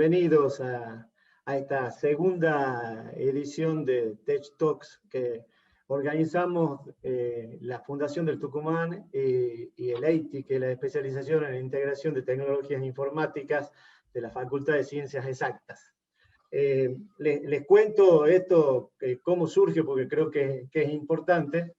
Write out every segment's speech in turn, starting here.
bienvenidos a esta segunda edición de Tech Talks que organizamos la Fundación del Tucumán y el EITI, que es la especialización en la integración de tecnologías informáticas de la Facultad de Ciencias Exactas. Les cuento esto, cómo surge, porque creo que es importante.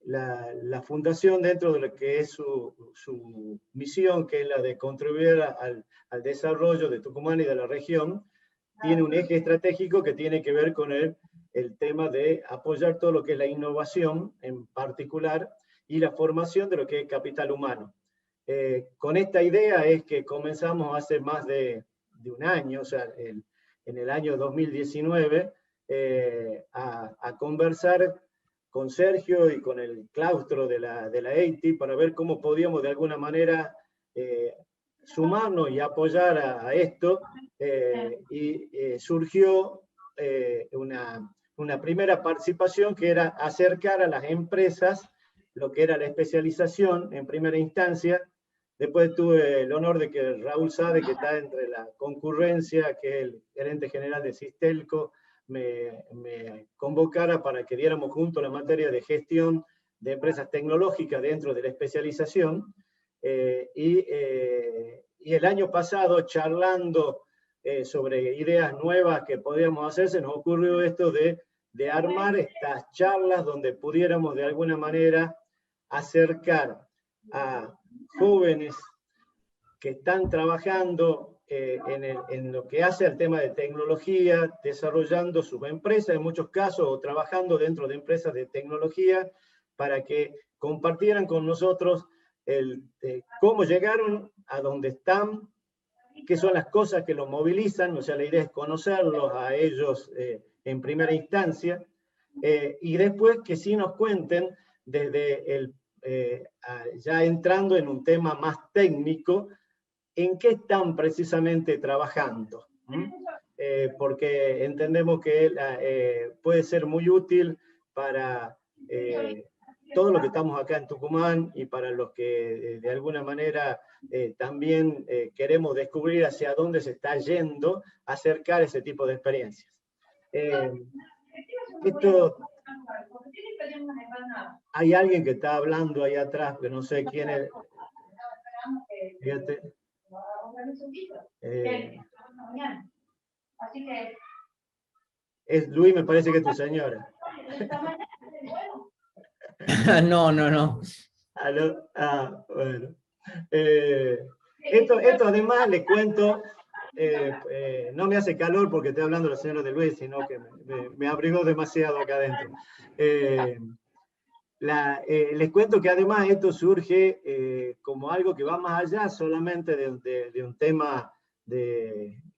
La fundación, dentro de lo que es su misión, que es la de contribuir al desarrollo de Tucumán y de la región, tiene un eje estratégico que tiene que ver con el tema de apoyar todo lo que es la innovación en particular y la formación de lo que es capital humano. Con esta idea es que comenzamos hace más de un año, o sea, en el año 2019, a conversar con Sergio y con el claustro de la EITI para ver cómo podíamos de alguna manera sumarnos y apoyar a esto, y surgió una primera participación que era acercar a las empresas lo que era la especialización en primera instancia. Después tuve el honor de que Raúl Sade, que está entre la concurrencia, que es el gerente general de Sistelco, me convocara para que diéramos juntos la materia de gestión de empresas tecnológicas dentro de la especialización. Y el año pasado, charlando sobre ideas nuevas que podíamos hacer, se nos ocurrió esto de armar estas charlas donde pudiéramos de alguna manera acercar a jóvenes que están trabajando en lo que hace al tema de tecnología, desarrollando sus empresas en muchos casos, o trabajando dentro de empresas de tecnología, para que compartieran con nosotros cómo llegaron a donde están, qué son las cosas que los movilizan. O sea, la idea es conocerlos a ellos en primera instancia, y después que sí nos cuenten desde ya entrando en un tema más técnico, en qué están precisamente trabajando. Porque entendemos que puede ser muy útil para todo lo que estamos acá en Tucumán y para los que de alguna manera también queremos descubrir hacia dónde se está yendo, acercar ese tipo de experiencias. Hay alguien que está hablando ahí atrás, que no sé quién es. Fíjate. Luis, me parece que es tu señora. No. Bueno. Esto además les cuento, no me hace calor porque estoy hablando de la señora de Luis, sino que me abrigó demasiado acá adentro. Les cuento que además esto surge como algo que va más allá solamente de un tema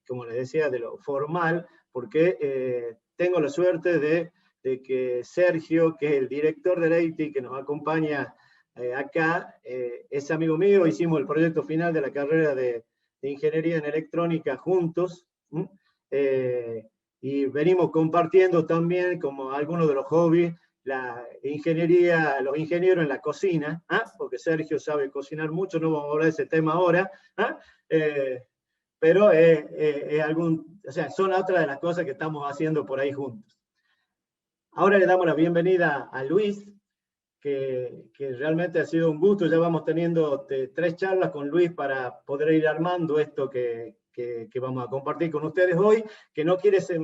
como les decía, de lo formal, porque tengo la suerte de que Sergio, que es el director del EITI, que nos acompaña acá, es amigo mío. Hicimos el proyecto final de la carrera de Ingeniería en Electrónica juntos, y venimos compartiendo también, como algunos de los hobbies, la ingeniería, los ingenieros en la cocina, porque Sergio sabe cocinar mucho, no vamos a hablar de ese tema ahora, pero o sea, son otras de las cosas que estamos haciendo por ahí juntos. Ahora le damos la bienvenida a Luis, que realmente ha sido un gusto. Ya vamos teniendo 3 charlas con Luis para poder ir armando esto que vamos a compartir con ustedes hoy, que no quiere ser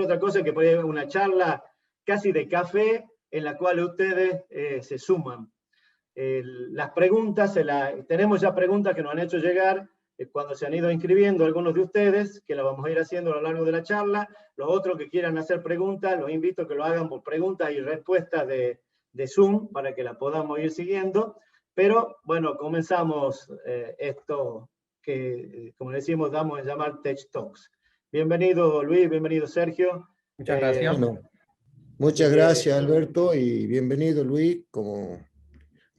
otra cosa que una charla casi de café, en la cual ustedes se suman. Las preguntas, tenemos ya preguntas que nos han hecho llegar cuando se han ido inscribiendo algunos de ustedes, que las vamos a ir haciendo a lo largo de la charla. Los otros que quieran hacer preguntas, los invito a que lo hagan por preguntas y respuestas de Zoom, para que la podamos ir siguiendo. Pero bueno, comenzamos esto que, como decimos, damos a llamar Tech Talks. Bienvenido Luis, bienvenido Sergio. Muchas gracias. Muchas gracias, Alberto, y bienvenido, Luis. Como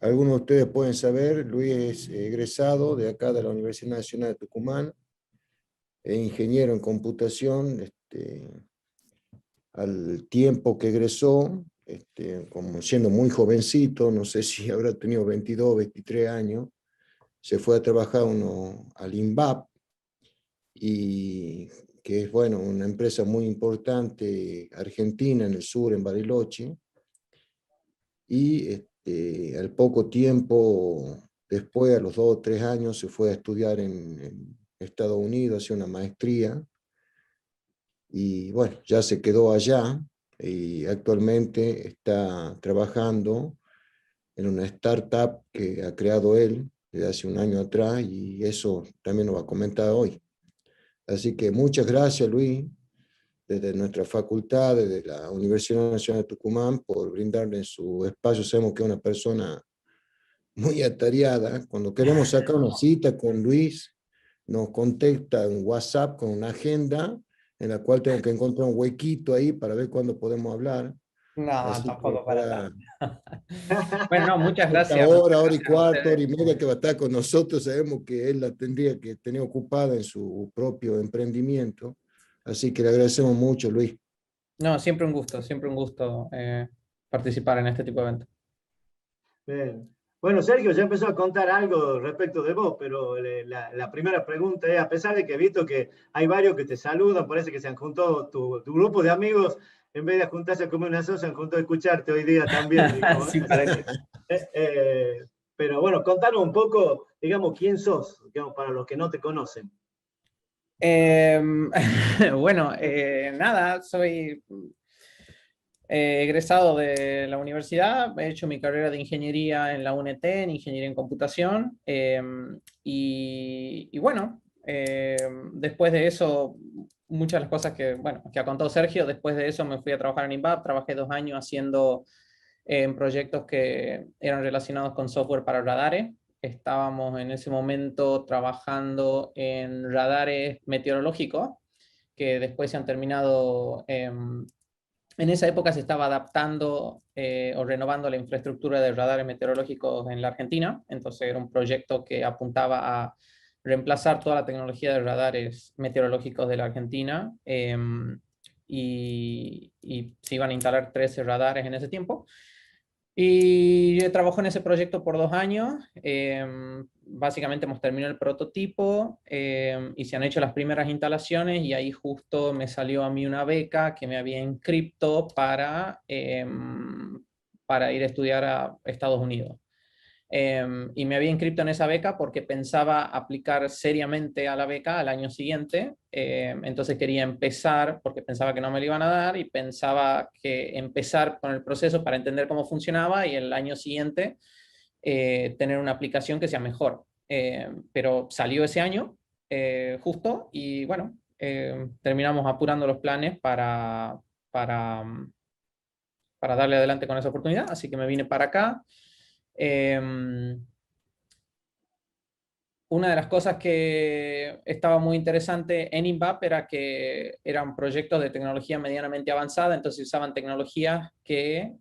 algunos de ustedes pueden saber, Luis es egresado de acá de la Universidad Nacional de Tucumán, es ingeniero en computación. Al tiempo que egresó, como siendo muy jovencito, no sé si habrá tenido 22, 23 años, se fue a trabajar al INVAP, y que es, bueno, una empresa muy importante argentina en el sur, en Bariloche, y al poco tiempo, después, a los 2 o 3 años, se fue a estudiar en Estados Unidos, hacer una maestría, y bueno, ya se quedó allá, y actualmente está trabajando en una startup que ha creado él desde hace un año atrás, y eso también nos va a comentar hoy. Así que muchas gracias, Luis, desde nuestra facultad, desde la Universidad Nacional de Tucumán, por brindarle su espacio. Sabemos que es una persona muy atareada. Cuando queremos sacar una cita con Luis, nos contacta en WhatsApp con una agenda en la cual tengo que encontrar un huequito ahí para ver cuándo podemos hablar. No, Así que tampoco para ya tanto. Bueno, no, muchas esta gracias. Muchas hora y gracias a cuarto, hora ustedes. y media que va a estar con nosotros, sabemos que él la tendría que tener ocupada en su propio emprendimiento. Así que le agradecemos mucho, Luis. No, siempre un gusto participar en este tipo de eventos. Bien. Bueno, Sergio ya empezó a contar algo respecto de vos, pero la primera pregunta es, a pesar de que he visto que hay varios que te saludan, parece que se han juntado tu grupo de amigos, en vez de juntarse a comer un asado, se han juntado a escucharte hoy día también, digamos. Sí, Así parece. que, pero bueno, contanos un poco, digamos, quién sos, digamos, para los que no te conocen. Bueno, nada, soy egresado de la universidad, he hecho mi carrera de ingeniería en la UNT, en ingeniería en computación, y bueno, después de eso, muchas de las cosas que, bueno, que ha contado Sergio, después de eso me fui a trabajar en INVAP, trabajé 2 años haciendo en proyectos que eran relacionados con software para radares. Estábamos en ese momento trabajando en radares meteorológicos, que después se han terminado en esa época se estaba adaptando o renovando la infraestructura de radares meteorológicos en la Argentina, entonces era un proyecto que apuntaba a reemplazar toda la tecnología de radares meteorológicos de la Argentina, y se iban a instalar 13 radares en ese tiempo. Y yo trabajé en ese proyecto por 2 años. Básicamente hemos terminado el prototipo y se han hecho las primeras instalaciones y ahí justo me salió a mí una beca que me había inscrito para ir a estudiar a Estados Unidos. Y me había inscrito en esa beca porque pensaba aplicar seriamente a la beca al año siguiente. Entonces quería empezar, porque pensaba que no me lo iban a dar, y pensaba que empezar con el proceso para entender cómo funcionaba y el año siguiente tener una aplicación que sea mejor. Pero salió ese año justo y bueno, terminamos apurando los planes para, para darle adelante con esa oportunidad, así que me vine para acá. Una de las cosas que estaba muy interesante en INVAP era que eran proyectos de tecnología medianamente avanzada, entonces usaban tecnologías que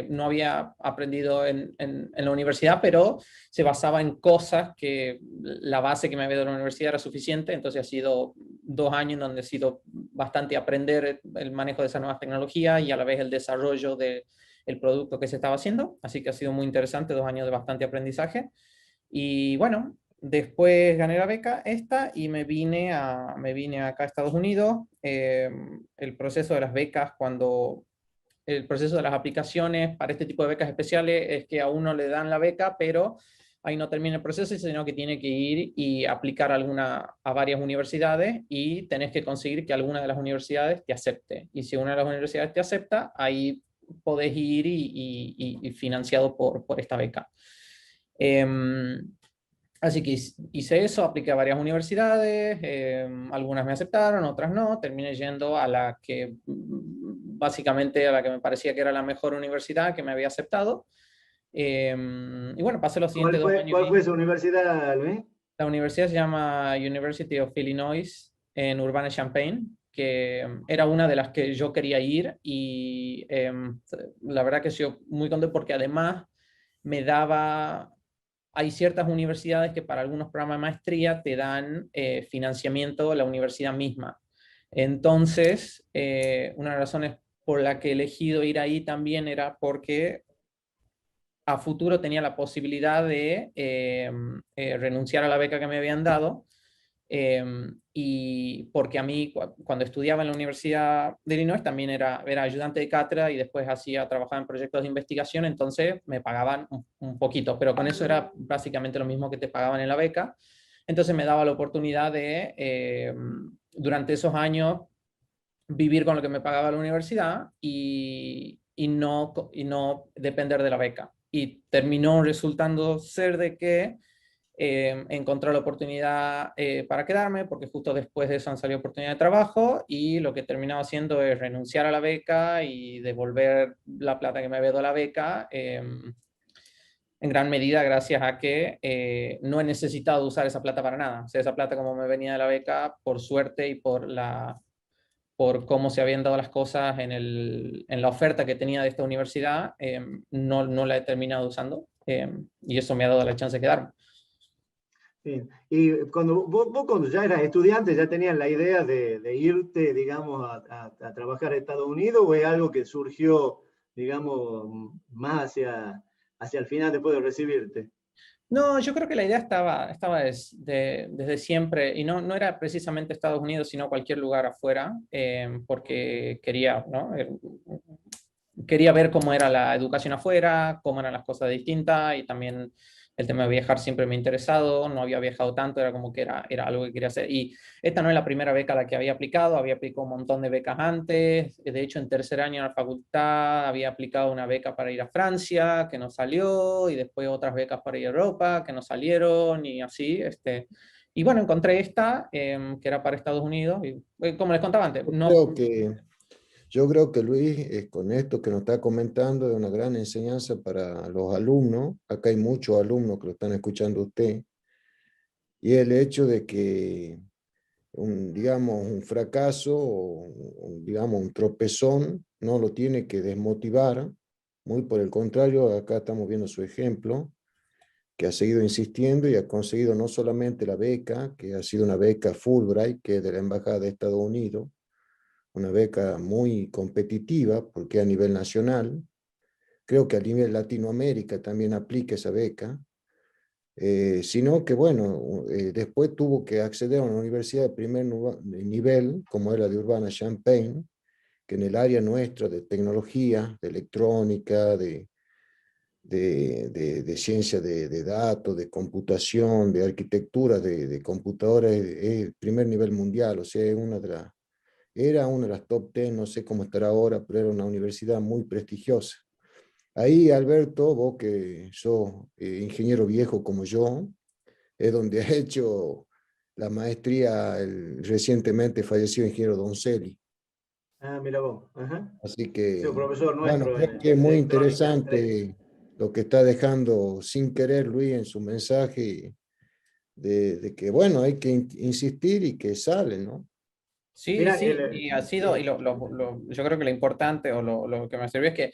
no había aprendido en la universidad, pero se basaba en cosas que la base que me había dado la universidad era suficiente, entonces ha sido 2 años en donde ha sido bastante aprender el manejo de esas nuevas tecnologías y a la vez el desarrollo del producto que se estaba haciendo, así que ha sido muy interesante, 2 años de bastante aprendizaje. Y bueno, después gané la beca esta y me vine acá a Estados Unidos. El proceso de las becas, el proceso de las aplicaciones para este tipo de becas especiales es que a uno le dan la beca, pero ahí no termina el proceso, sino que tiene que ir y aplicar a varias universidades y tenés que conseguir que alguna de las universidades te acepte. Y si una de las universidades te acepta, ahí podés ir y financiado por esta beca. Así que hice eso, apliqué a varias universidades, algunas me aceptaron, otras no, terminé yendo a la que básicamente a la que me parecía que era la mejor universidad que me había aceptado. Y bueno, pasé los siguientes 2 años ¿Cuál ahí. fue su universidad, Luis? La universidad se llama University of Illinois en Urbana-Champaign, que era una de las que yo quería ir y la verdad que estoy muy contento porque además me daba hay ciertas universidades que para algunos programas de maestría te dan financiamiento de la universidad misma. Entonces, una de las razones por la que he elegido ir ahí también era porque a futuro tenía la posibilidad de renunciar a la beca que me habían dado Y porque a mí, cuando estudiaba en la Universidad de Illinois, también era ayudante de cátedra y después trabajaba en proyectos de investigación, entonces me pagaban un poquito, pero con eso era básicamente lo mismo que te pagaban en la beca. Entonces me daba la oportunidad de, durante esos años, vivir con lo que me pagaba la universidad y no depender de la beca. Y terminó resultando ser de que encontré la oportunidad para quedarme, porque justo después de eso han salido oportunidades de trabajo, y lo que he terminado haciendo es renunciar a la beca y devolver la plata que me había dado la beca, en gran medida gracias a que no he necesitado usar esa plata para nada. O sea, esa plata, como me venía de la beca, por suerte y por cómo se habían dado las cosas en la oferta que tenía de esta universidad, no la he terminado usando, y eso me ha dado la chance de quedarme. Bien. Y cuando vos cuando ya eras estudiante, ¿ya tenías la idea de irte, digamos, a trabajar a Estados Unidos, o es algo que surgió, digamos, más hacia el final después de recibirte? No, yo creo que la idea estaba desde siempre, y no era precisamente Estados Unidos, sino cualquier lugar afuera, porque quería, ¿no? Quería ver cómo era la educación afuera, cómo eran las cosas distintas, y también el tema de viajar siempre me ha interesado. No había viajado tanto, era como que era algo que quería hacer. Y esta no es la primera beca a la que había aplicado un montón de becas antes. De hecho, en tercer año en la facultad había aplicado una beca para ir a Francia, que no salió, y después otras becas para ir a Europa, que no salieron, y así. Y bueno, encontré esta, que era para Estados Unidos, y como les contaba antes, no... Yo creo que Luis, con esto que nos está comentando, es una gran enseñanza para los alumnos. Acá hay muchos alumnos que lo están escuchando a usted. Y el hecho de que, digamos, un fracaso o, digamos, un tropezón no lo tiene que desmotivar. Muy por el contrario, acá estamos viendo su ejemplo, que ha seguido insistiendo y ha conseguido no solamente la beca, que ha sido una beca Fulbright, que es de la Embajada de Estados Unidos, una beca muy competitiva porque a nivel nacional, creo que a nivel Latinoamérica también aplica esa beca, sino que bueno, después tuvo que acceder a una universidad de primer nivel, como era de Urbana-Champaign, que en el área nuestra de tecnología, de electrónica, de ciencia de datos, de computación, de arquitectura, de computadoras, es primer nivel mundial, o sea, es era una de las top 10, no sé cómo estará ahora, pero era una universidad muy prestigiosa. Ahí, Alberto, vos que sos ingeniero viejo como yo, es donde has hecho la maestría el recientemente fallecido ingeniero Doncelli. Ah, mira vos. Ajá. Así Sí, un que, profesor bueno, nuestro creo que es en muy electrónica. interesante lo que está dejando sin querer Luis en su mensaje de que, bueno, hay que insistir y que sale, ¿no? Sí, Mira, sí, y ha sido, y yo creo que lo importante o lo que me sirvió es que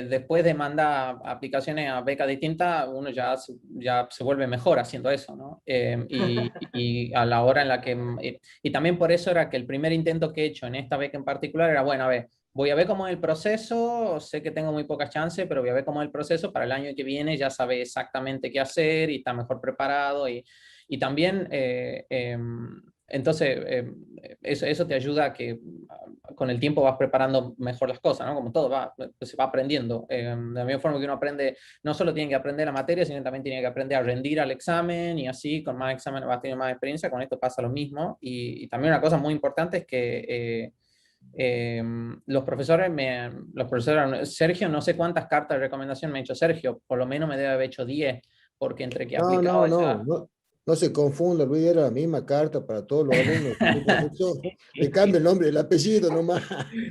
después de mandar aplicaciones a becas distintas, uno ya se vuelve mejor haciendo eso, ¿no? Y a la hora en la que, y también por eso era que el primer intento que he hecho en esta beca en particular era, bueno, a ver, voy a ver cómo es el proceso, sé que tengo muy pocas chances, pero voy a ver cómo es el proceso, para el año que viene ya sabe exactamente qué hacer y está mejor preparado, y también... entonces, eso te ayuda a que con el tiempo vas preparando mejor las cosas, ¿no? Como todo, se va aprendiendo. De la misma forma que uno aprende, no solo tiene que aprender la materia, sino también tiene que aprender a rendir al examen, y así con más exámenes vas teniendo más experiencia, con esto pasa lo mismo. Y también una cosa muy importante es que los profesores, Sergio, no sé cuántas cartas de recomendación me ha hecho Sergio, por lo menos me debe haber hecho 10, porque entre que No, aplicaba no, no, esa... no, no se confunda, Luis, era la misma carta para todos los alumnos. El profesor le cambia el nombre, el apellido nomás.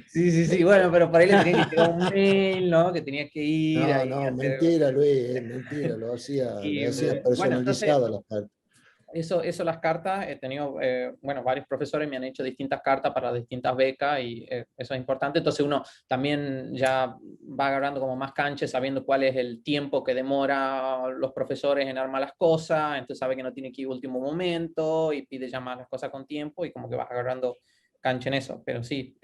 Sí, sí, sí, bueno, pero por ahí le tenía que llegar un mail, ¿no? Que tenía que ir No, ahí no, a hacer... mentira, Luis, mentira, le Y hacía bueno, entonces, personalizada las cartas. eso las cartas, he tenido, bueno, varios profesores me han hecho distintas cartas para distintas becas, y eso es importante. Entonces uno también ya va agarrando como más cancha, sabiendo cuál es el tiempo que demora los profesores en armar las cosas, entonces sabe que no tiene que ir último momento y pide ya más las cosas con tiempo, y como que vas agarrando cancha en eso. Pero sí,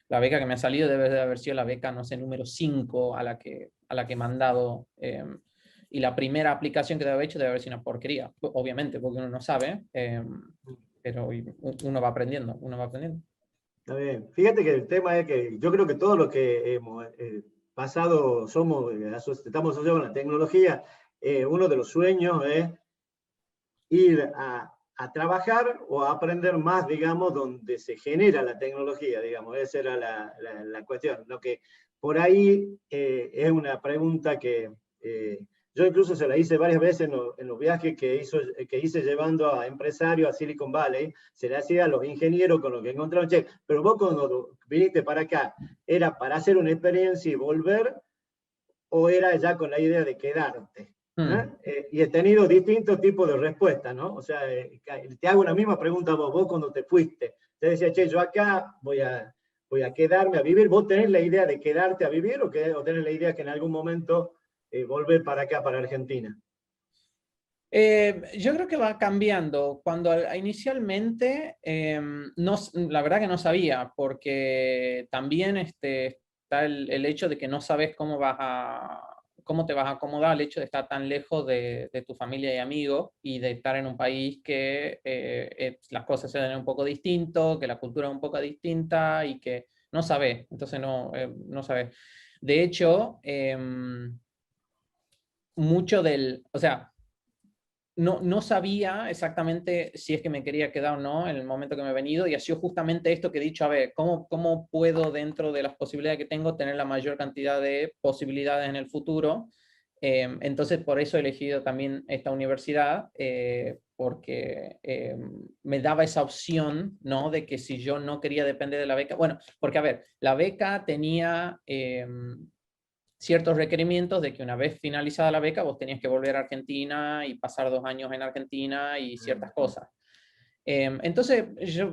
la beca que me ha salido debe de haber sido la beca, no sé, número 5 a la que he mandado. Y la primera aplicación que debe haber hecho debe haber sido una porquería, obviamente, porque uno no sabe. pero uno va aprendiendo, uno va aprendiendo. Está bien. Fíjate que el tema es que yo creo que todo lo que hemos pasado, estamos asociados a la tecnología, uno de los sueños es ir a trabajar o a aprender más, digamos, donde se genera la tecnología, digamos. Esa era la cuestión. Lo que por ahí es una pregunta que yo incluso se la hice varias veces en los viajes que hice llevando a empresarios a Silicon Valley. Se le hacía a los ingenieros con los que encontraron, che, pero vos cuando viniste para acá, ¿era para hacer una experiencia y volver o era ya con la idea de quedarte? Y he tenido distintos tipos de respuestas, ¿no? O sea, te hago la misma pregunta a vos cuando te fuiste. Te decía, che, yo acá voy a quedarme a vivir. ¿Vos tenés la idea de quedarte a vivir o tenés la idea que en algún momento volver para acá, para Argentina? Yo creo que va cambiando. Cuando inicialmente, la verdad que no sabía, porque también está el hecho de que no sabes cómo te vas a acomodar, el hecho de estar tan lejos de tu familia y amigos y de estar en un país que las cosas se ven un poco distinto, que la cultura es un poco distinta y que no sabes. Entonces no sabes. De hecho, o sea, no sabía exactamente si es que me quería quedar o no en el momento que me he venido, y ha sido justamente esto que he dicho, a ver, ¿cómo puedo dentro de las posibilidades que tengo tener la mayor cantidad de posibilidades en el futuro? Entonces por eso he elegido también esta universidad, porque me daba esa opción, ¿no? De que si yo no quería depender de la beca, bueno, porque a ver, la beca tenía ciertos requerimientos de que una vez finalizada la beca vos tenías que volver a Argentina y pasar 2 años en Argentina y ciertas cosas. Entonces,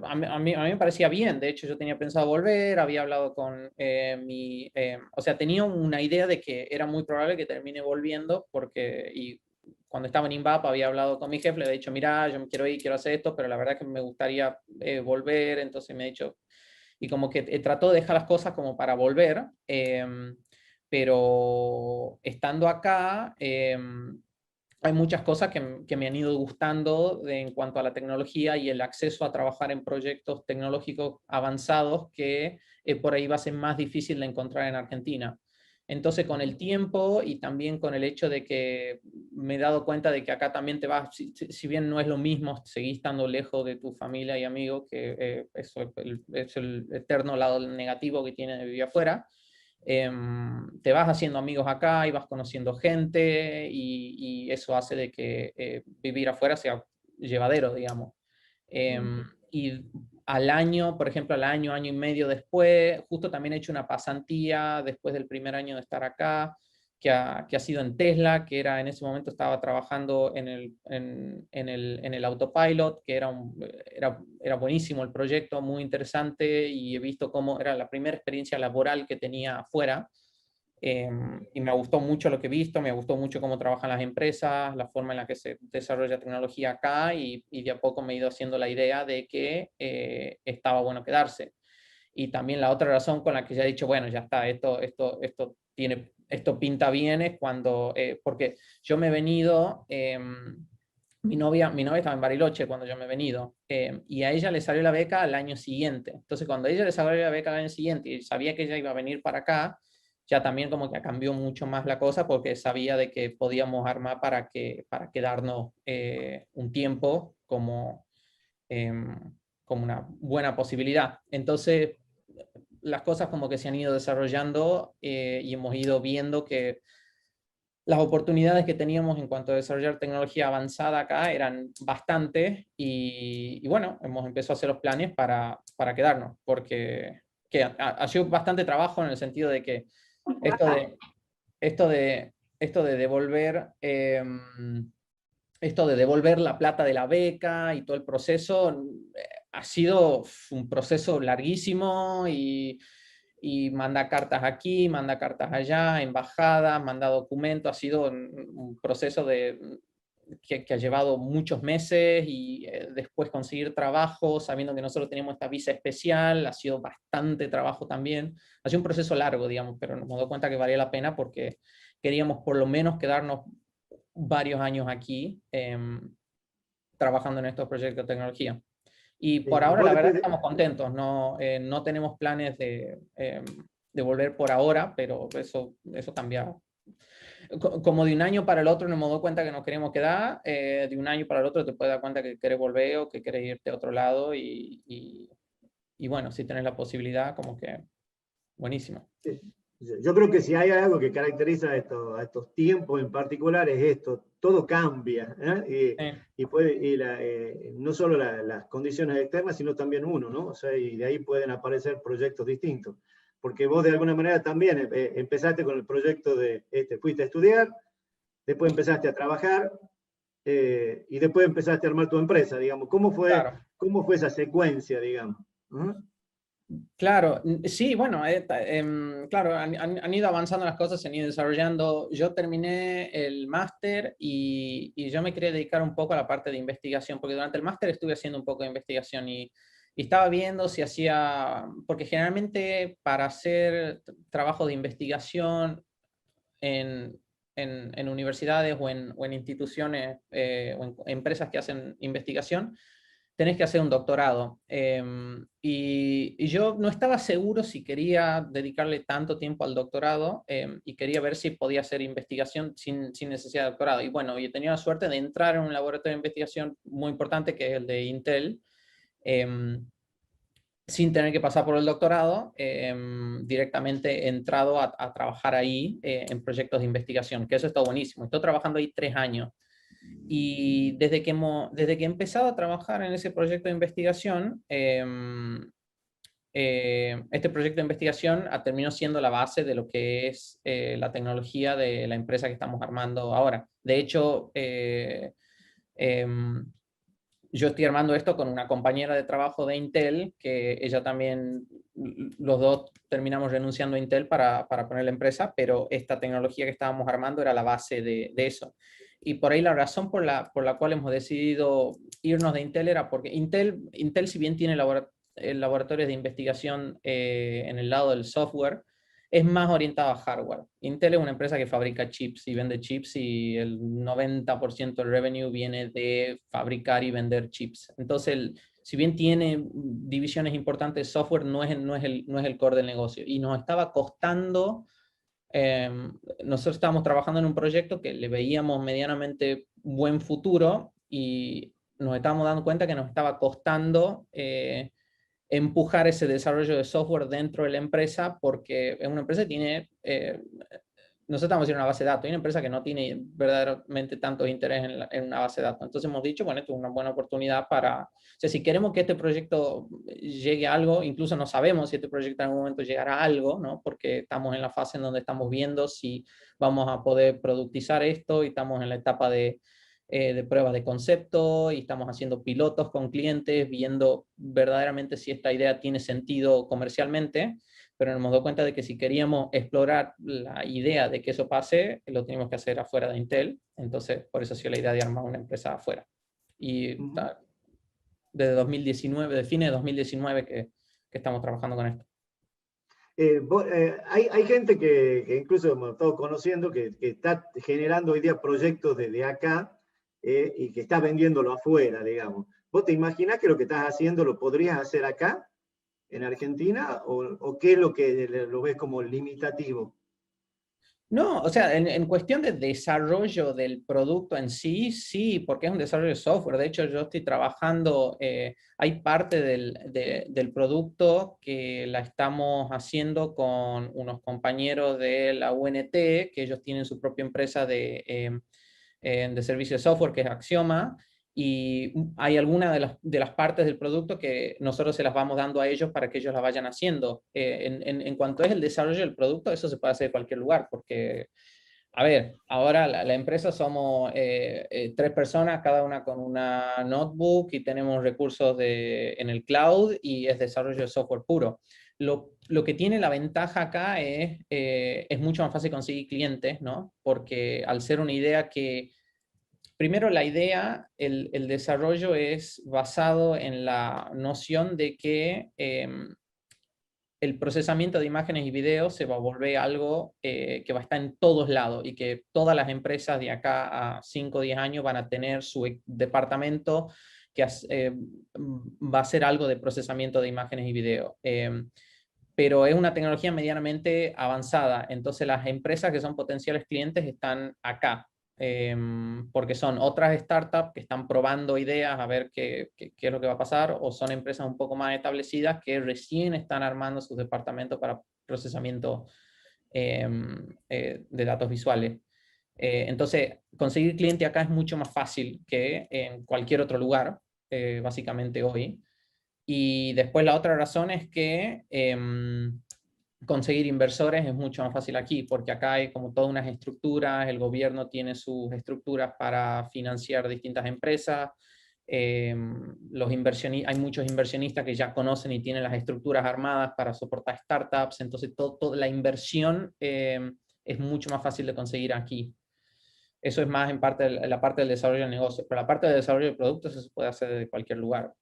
a mí me parecía bien. De hecho, yo tenía pensado volver, había hablado con o sea, tenía una idea de que era muy probable que termine volviendo, y cuando estaba en INVAP había hablado con mi jefe, le había dicho, mira, yo me quiero ir, quiero hacer esto, pero la verdad es que me gustaría volver. Entonces me ha dicho, y como que trató de dejar las cosas como para volver, pero estando acá, hay muchas cosas que me han ido gustando en cuanto a la tecnología y el acceso a trabajar en proyectos tecnológicos avanzados que por ahí va a ser más difícil de encontrar en Argentina. Entonces, con el tiempo y también con el hecho de que me he dado cuenta de que acá también te vas, si bien no es lo mismo, seguís estando lejos de tu familia y amigos, que eso es el eterno lado negativo que tiene de vivir afuera. Te vas haciendo amigos acá y vas conociendo gente, y eso hace de que vivir afuera sea llevadero, digamos. Y al año, por ejemplo, año y medio después, justo también he hecho una pasantía después del primer año de estar acá, que ha sido en Tesla, que en ese momento estaba trabajando en el autopilot, que era buenísimo el proyecto, muy interesante, y he visto cómo era la primera experiencia laboral que tenía afuera. Y me gustó mucho lo que he visto, me gustó mucho cómo trabajan las empresas, la forma en la que se desarrolla tecnología acá, y de a poco me he ido haciendo la idea de que estaba bueno quedarse. Y también la otra razón con la que ya he dicho, bueno, ya está, esto pinta bien, es cuando, porque yo me he venido, mi novia estaba en Bariloche cuando yo me he venido, y a ella le salió la beca al año siguiente. Entonces, cuando a ella le salió la beca al año siguiente y sabía que ella iba a venir para acá, ya también como que cambió mucho más la cosa, porque sabía de que podíamos armar para quedarnos un tiempo como una buena posibilidad. Entonces, las cosas como que se han ido desarrollando, y hemos ido viendo que las oportunidades que teníamos en cuanto a desarrollar tecnología avanzada acá eran bastantes, y bueno, hemos empezado a hacer los planes para quedarnos, porque ha sido bastante trabajo en el sentido de que esto de devolver la plata de la beca y todo el proceso ha sido un proceso larguísimo, y manda cartas aquí, manda cartas allá, embajada, manda documentos, ha sido un proceso que ha llevado muchos meses, y después conseguir trabajo, sabiendo que nosotros tenemos esta visa especial, ha sido bastante trabajo también. Ha sido un proceso largo, digamos, pero nos hemos dado cuenta que valía la pena, porque queríamos por lo menos quedarnos varios años aquí trabajando en estos proyectos de tecnología. Y por ahora, la verdad, estamos contentos. No, no tenemos planes de volver por ahora, pero eso cambia. Como de un año para el otro nos hemos dado cuenta que nos queremos quedar, de un año para el otro te puedes dar cuenta que quieres volver o que quieres irte a otro lado y bueno, si tenés la posibilidad, como que buenísimo. Sí. Yo creo que si hay algo que caracteriza a estos tiempos en particular es esto, todo cambia, ¿eh? No solo las condiciones externas, sino también uno, ¿no? O sea, y de ahí pueden aparecer proyectos distintos. Porque vos de alguna manera también empezaste con el proyecto fuiste a estudiar, después empezaste a trabajar y después empezaste a armar tu empresa, digamos. ¿Cómo fue esa secuencia, digamos? Claro, sí, bueno, claro, han ido avanzando las cosas, se han ido desarrollando. Yo terminé el máster y yo me quería dedicar un poco a la parte de investigación, porque durante el máster estuve haciendo un poco de investigación y estaba viendo si hacía, porque generalmente para hacer trabajo de investigación en universidades o en instituciones o en empresas que hacen investigación, tenés que hacer un doctorado. Y yo no estaba seguro si quería dedicarle tanto tiempo al doctorado y quería ver si podía hacer investigación sin necesidad de doctorado. Y bueno, yo tenía la suerte de entrar en un laboratorio de investigación muy importante que es el de Intel, sin tener que pasar por el doctorado, directamente he entrado a trabajar ahí en proyectos de investigación, que eso está buenísimo. Estoy trabajando ahí 3 años. Y desde que he empezado a trabajar en ese proyecto de investigación, este proyecto de investigación terminó siendo la base de lo que es la tecnología de la empresa que estamos armando ahora. De hecho, yo estoy armando esto con una compañera de trabajo de Intel, que ella también, los dos terminamos renunciando a Intel para poner la empresa, pero esta tecnología que estábamos armando era la base de eso. Y por ahí la razón por la cual hemos decidido irnos de Intel era porque Intel si bien tiene laboratorios de investigación en el lado del software, es más orientado a hardware. Intel es una empresa que fabrica chips y vende chips y el 90% del revenue viene de fabricar y vender chips. Entonces, si bien tiene divisiones importantes de software, no es el core del negocio. Y nos estaba costando, nosotros estábamos trabajando en un proyecto que le veíamos medianamente buen futuro y nos estábamos dando cuenta que nos estaba costando empujar ese desarrollo de software dentro de la empresa, porque es una empresa que tiene, nosotros estamos haciendo una base de datos, hay una empresa que no tiene verdaderamente tanto interés en una base de datos. Entonces hemos dicho, bueno, esto es una buena oportunidad o sea, si queremos que este proyecto llegue a algo, incluso no sabemos si este proyecto en algún momento llegará a algo, ¿no? Porque estamos en la fase en donde estamos viendo si vamos a poder productizar esto y estamos en la etapa de pruebas de concepto y estamos haciendo pilotos con clientes, viendo verdaderamente si esta idea tiene sentido comercialmente, pero nos hemos dado cuenta de que si queríamos explorar la idea de que eso pase, lo teníamos que hacer afuera de Intel. Entonces, por eso ha sido la idea de armar una empresa afuera. Y desde 2019, de fines de 2019 que estamos trabajando con esto. Hay gente que incluso hemos estado conociendo que está generando hoy día proyectos desde acá y que está vendiéndolo afuera, digamos. ¿Vos te imaginás que lo que estás haciendo lo podrías hacer acá, en Argentina, o qué es lo que lo ves como limitativo? No, o sea, en cuestión de desarrollo del producto en sí, sí, porque es un desarrollo de software. De hecho, yo estoy trabajando, hay parte del producto que la estamos haciendo con unos compañeros de la UNT, que ellos tienen su propia empresa de servicio de software, que es Axioma, y hay algunas de las partes del producto que nosotros se las vamos dando a ellos para que ellos la vayan haciendo. En cuanto es el desarrollo del producto, eso se puede hacer en cualquier lugar, porque, a ver, ahora la empresa somos 3 personas, cada una con una notebook y tenemos recursos en el cloud y es desarrollo de software puro. Lo que tiene la ventaja acá es mucho más fácil conseguir clientes, ¿no? Porque al ser una idea que primero, la idea, el desarrollo es basado en la noción de que el procesamiento de imágenes y videos se va a volver algo que va a estar en todos lados y que todas las empresas de acá a 5 o 10 años van a tener su departamento va a hacer algo de procesamiento de imágenes y video. Pero es una tecnología medianamente avanzada, entonces las empresas que son potenciales clientes están acá, porque son otras startups que están probando ideas a ver qué es lo que va a pasar, o son empresas un poco más establecidas que recién están armando sus departamentos para procesamiento de datos visuales. Entonces, conseguir cliente acá es mucho más fácil que en cualquier otro lugar, básicamente hoy. Y después la otra razón es que conseguir inversores es mucho más fácil aquí, porque acá hay como todas unas estructuras, el gobierno tiene sus estructuras para financiar distintas empresas, hay muchos inversionistas que ya conocen y tienen las estructuras armadas para soportar startups, entonces toda la inversión es mucho más fácil de conseguir aquí. Eso es más en la parte del desarrollo del negocio, pero la parte del desarrollo de productos eso se puede hacer de cualquier lugar.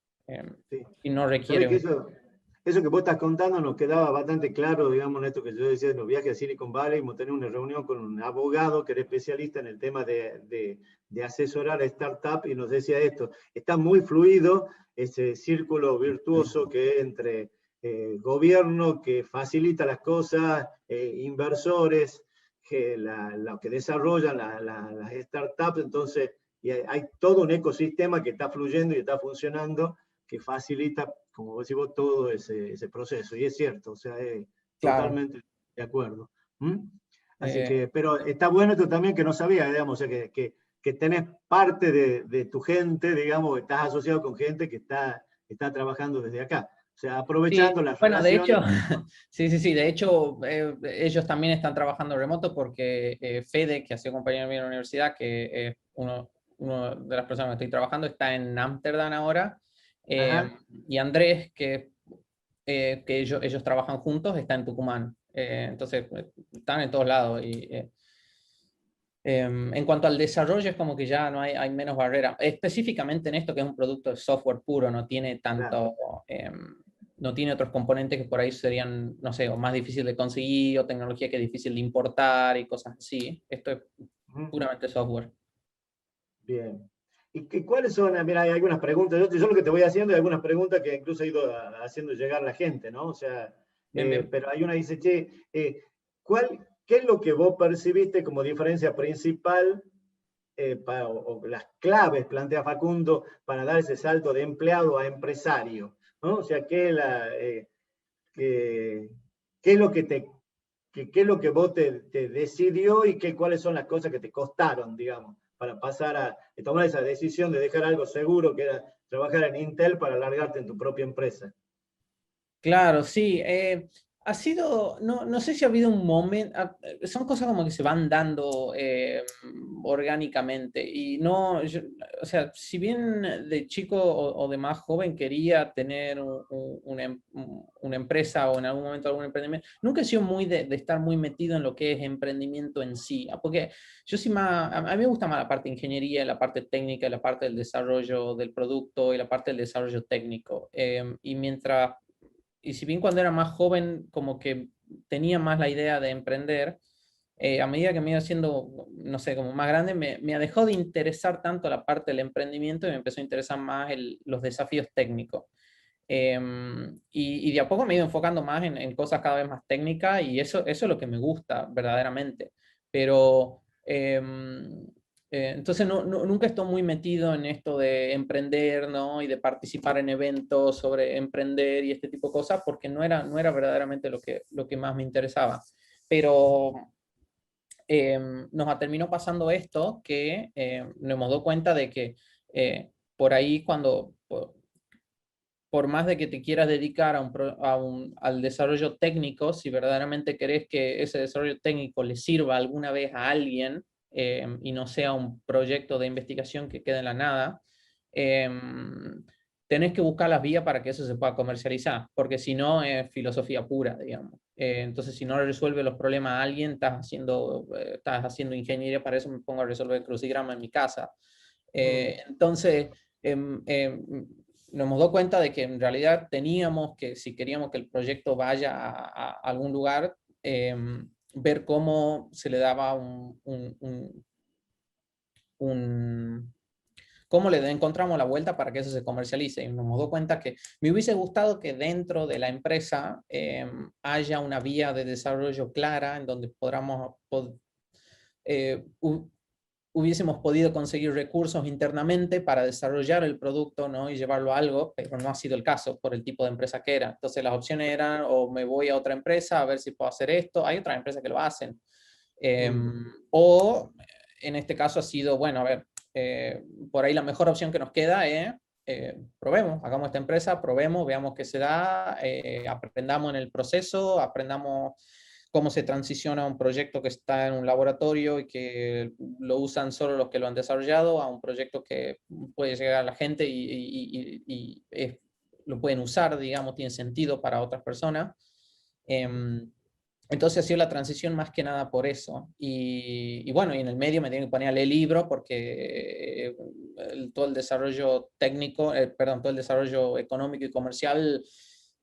Sí. Y no ¿Sabés requiere... que eso que vos estás contando nos quedaba bastante claro, digamos, en esto que yo decía de los viajes a Silicon Valley, hemos tenido una reunión con un abogado que era especialista en el tema de asesorar a startups y nos decía esto, está muy fluido ese círculo virtuoso que es entre gobierno que facilita las cosas, inversores, los que desarrollan las startups, entonces y hay todo un ecosistema que está fluyendo y está funcionando que facilita, como decimos, todo ese proceso. Y es cierto, o sea, Claro. totalmente de acuerdo. ¿Mm? Así Eh, que, pero está bueno esto también que no sabía, digamos, o sea, que tenés parte de tu gente, digamos, estás asociado con gente que está trabajando desde acá. O sea, Sí, aprovechando las bueno, de hecho, relaciones. sí, de hecho, ellos también están trabajando remoto porque Fede, que ha sido compañero mío en la universidad, que es uno de las personas que estoy trabajando, está en Ámsterdam ahora, Ajá. y Andrés, que ellos trabajan juntos, está en Tucumán. Entonces, están en todos lados. En cuanto al desarrollo, es como que ya no hay menos barrera. Específicamente en esto, que es un producto de software puro, no tiene Claro. tanto, no tiene otros componentes que por ahí serían, no sé, o más difícil de conseguir, o tecnología que es difícil de importar y cosas así. Esto es Ujú. puramente software. Bien. ¿Y cuáles son? Mira, hay algunas preguntas. Yo lo que te voy haciendo hay algunas preguntas que incluso he ido haciendo llegar la gente, ¿no? O sea, Bien, bien. pero hay una que dice, che, ¿qué es lo que vos percibiste como diferencia principal o las claves, plantea Facundo, para dar ese salto de empleado a empresario? ¿No? O sea, qué, qué es lo que qué es lo que vos te decidió y cuáles son las cosas que te costaron, digamos, para pasar a tomar esa decisión de dejar algo seguro, que era trabajar en Intel para alargarte en tu propia empresa? Claro, sí. Ha sido, no sé si ha habido un momento, son cosas como que se van dando orgánicamente y no, o sea, si bien de chico o de más joven quería tener una empresa o en algún momento algún emprendimiento, nunca he sido muy de estar muy metido en lo que es emprendimiento en sí, porque yo sí más, a mí me gusta más la parte de ingeniería, la parte técnica, la parte del desarrollo del producto y la parte del desarrollo técnico. Y si bien cuando era más joven como que tenía más la idea de emprender, a medida que me iba haciendo, no sé, como más grande, me dejó de interesar tanto la parte del emprendimiento y me empezó a interesar más los desafíos técnicos. Y de a poco me he ido enfocando más en cosas cada vez más técnicas y eso es lo que me gusta verdaderamente. Pero entonces nunca estoy muy metido en esto de emprender, ¿no? Y de participar en eventos sobre emprender y este tipo de cosas porque no era verdaderamente lo que más me interesaba. Pero nos terminó pasando esto que nos hemos dado cuenta de que por ahí por más de que te quieras dedicar al desarrollo técnico, si verdaderamente querés que ese desarrollo técnico le sirva alguna vez a alguien y no sea un proyecto de investigación que quede en la nada, eh, tenés que buscar las vías para que eso se pueda comercializar, porque si no es filosofía pura, digamos. Entonces, si no resuelve los problemas a alguien, estás haciendo ingeniería, para eso me pongo a resolver crucigrama en mi casa. Entonces, nos hemos dado cuenta de que en realidad teníamos que, si queríamos que el proyecto vaya a algún lugar, ver cómo se le daba ¿cómo le encontramos la vuelta para que eso se comercialice? Y nos damos cuenta que me hubiese gustado que dentro de la empresa haya una vía de desarrollo clara en donde hubiésemos podido conseguir recursos internamente para desarrollar el producto, ¿no? Y llevarlo a algo, pero no ha sido el caso por el tipo de empresa que era. Entonces las opciones eran o me voy a otra empresa a ver si puedo hacer esto. Hay otras empresas que lo hacen. O en este caso ha sido, bueno, a ver, por ahí la mejor opción que nos queda es probemos, hagamos esta empresa, probemos, veamos qué se da, aprendamos en el proceso, aprendamos cómo se transiciona un proyecto que está en un laboratorio y que lo usan solo los que lo han desarrollado a un proyecto que puede llegar a la gente y lo pueden usar, digamos, tiene sentido para otras personas. Entonces ha sido la transición más que nada por eso. Y bueno, y en el medio me tienen que poner a leer libros porque todo el desarrollo técnico, perdón, todo el desarrollo económico y comercial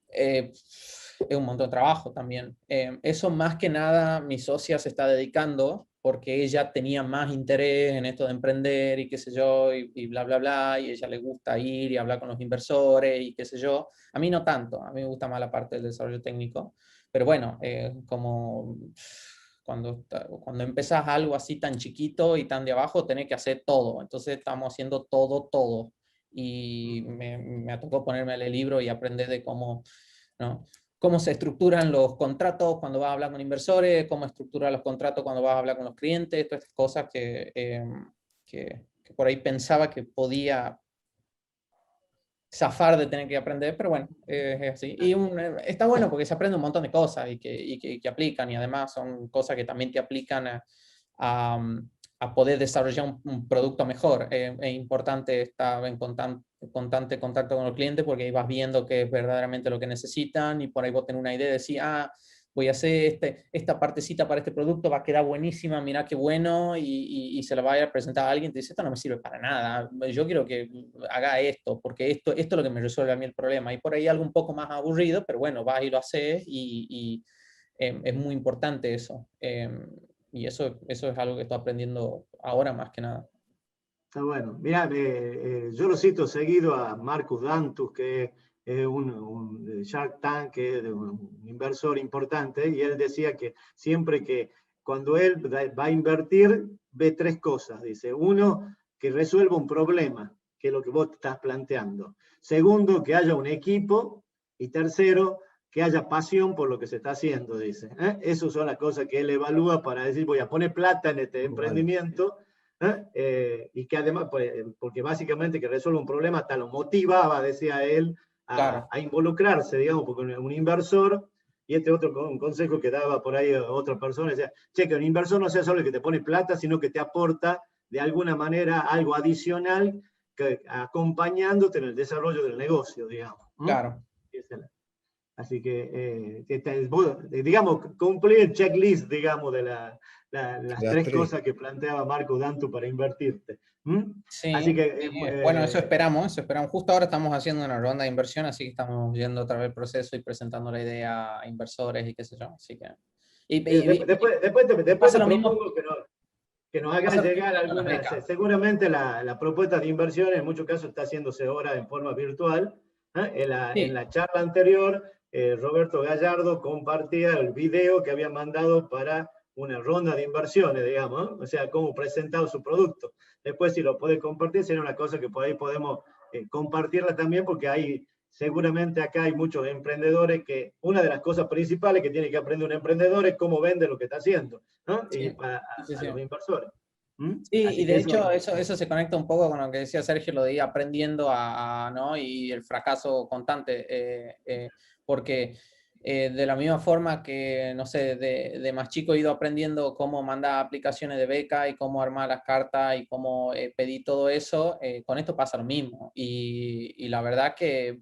es un montón de trabajo también. Eso más que nada mi socia se está dedicando porque ella tenía más interés en esto de emprender y qué sé yo, y bla, bla, bla, y a ella le gusta ir y hablar con los inversores y qué sé yo. A mí no tanto, a mí me gusta más la parte del desarrollo técnico. Pero bueno, como cuando empezás algo así tan chiquito y tan de abajo, tenés que hacer todo. Entonces estamos haciendo todo. Y me tocó ponerme el libro y aprender de cómo, ¿no? Cómo se estructuran los contratos cuando vas a hablar con inversores, cómo estructurar los contratos cuando vas a hablar con los clientes, todas estas cosas que por ahí pensaba que podía zafar de tener que aprender, pero bueno, es así. Y está bueno porque se aprende un montón de cosas y que aplican, y además son cosas que también te aplican a poder desarrollar un producto mejor. Es importante estar en constante contacto con el cliente porque ahí vas viendo qué es verdaderamente lo que necesitan y por ahí vos tenés una idea de decir, voy a hacer esta partecita para este producto, va a quedar buenísima, mira qué bueno, y se la va a ir a presentar a alguien, te dice, esto no me sirve para nada, yo quiero que haga esto, porque esto es lo que me resuelve a mí el problema, y por ahí algo un poco más aburrido, pero bueno, vas y lo haces, y es muy importante eso, y eso es algo que estoy aprendiendo ahora más que nada. Está bueno. Mira, yo lo cito seguido a Marcus Dantus, que es un Shark Tank, que es un inversor importante, y él decía que siempre que cuando él va a invertir, ve tres cosas. Dice, uno, que resuelva un problema, que es lo que vos estás planteando. Segundo, que haya un equipo. Y tercero, que haya pasión por lo que se está haciendo, dice. Esas son las cosas que él evalúa para decir, voy a poner plata en este emprendimiento. Y que además, pues, porque básicamente que resuelve un problema, hasta lo motivaba, decía él, Claro. a involucrarse, digamos, porque un inversor, y este otro un consejo que daba por ahí a otra persona, decía, che, que un inversor no sea solo el que te pone plata, sino que te aporta de alguna manera algo adicional que, acompañándote en el desarrollo del negocio, digamos. Claro. Así que, digamos, cumplir el checklist, digamos, de las tres cosas que planteaba Marco Dantu para invertirte. Sí, así que, bueno, eso esperamos. Justo ahora estamos haciendo una ronda de inversión, así que estamos yendo otra vez el proceso y presentando la idea a inversores y qué sé yo. Así que, después pasa te lo mismo. propongo que nos hagas llegar algunas. Seguramente la propuesta de inversión en muchos casos está haciéndose ahora en forma virtual. En la charla anterior, Roberto Gallardo compartía el video que había mandado para una ronda de inversiones, digamos, o sea, cómo presentaba su producto. Después, si lo puede compartir, sería una cosa que por ahí podemos compartirla también, porque seguramente acá hay muchos emprendedores que una de las cosas principales que tiene que aprender un emprendedor es cómo vende lo que está haciendo, ¿no? Sí, Y a los inversores. Sí, Así y que de hecho eso se conecta un poco con lo que decía Sergio, lo de ir aprendiendo ¿no? Y el fracaso constante, porque de la misma forma que, no sé, de más chico he ido aprendiendo cómo mandar aplicaciones de beca y cómo armar las cartas y cómo pedir todo eso, con esto pasa lo mismo. Y la verdad que,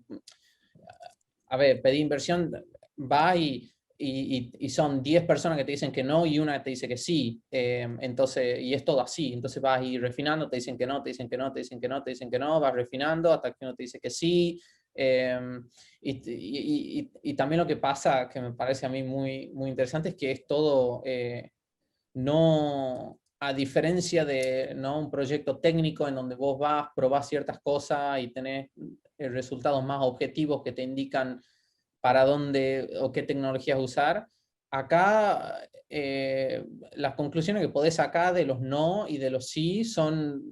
a ver, pedir inversión va y son 10 personas que te dicen que no y una que te dice que sí. Entonces, y es todo así. Entonces vas a ir refinando, te dicen que no, te dicen que no, te dicen que no, te dicen que no, vas refinando hasta que uno te dice que sí. Y también lo que pasa, que me parece a mí muy, muy interesante, es que es todo, no, a diferencia de, ¿no?, un proyecto técnico en donde vos vas, probás ciertas cosas y tenés resultados más objetivos que te indican para dónde o qué tecnologías usar, acá las conclusiones que podés sacar de los no y de los sí son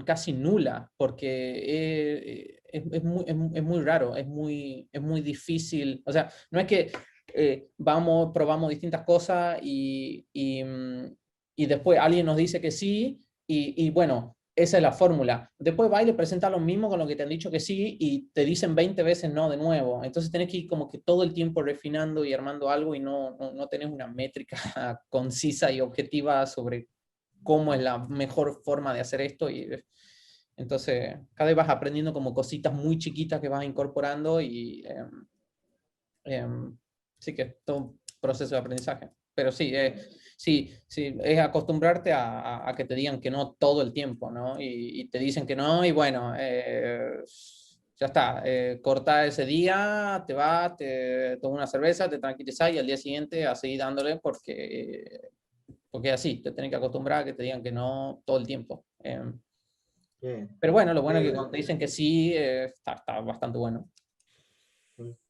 casi nulas, porque es muy raro, es muy difícil. O sea, no es que probamos distintas cosas y después alguien nos dice que sí, y bueno, esa es la fórmula. Después va y le presenta lo mismo con lo que te han dicho que sí y te dicen 20 veces no de nuevo. Entonces tenés que ir como que todo el tiempo refinando y armando algo y no tenés una métrica concisa y objetiva sobre cómo es la mejor forma de hacer esto. Y entonces cada vez vas aprendiendo como cositas muy chiquitas que vas incorporando y sí que es todo un proceso de aprendizaje. Pero sí, sí, es acostumbrarte a que te digan que no todo el tiempo, ¿no? Y te dicen que no, y bueno, ya está, corta ese día, te vas, te tomas una cerveza, te tranquilizas y al día siguiente a seguir dándole porque así, te tienes que acostumbrar a que te digan que no todo el tiempo. Pero bueno, lo bueno es que cuando te dicen que sí, está bastante bueno.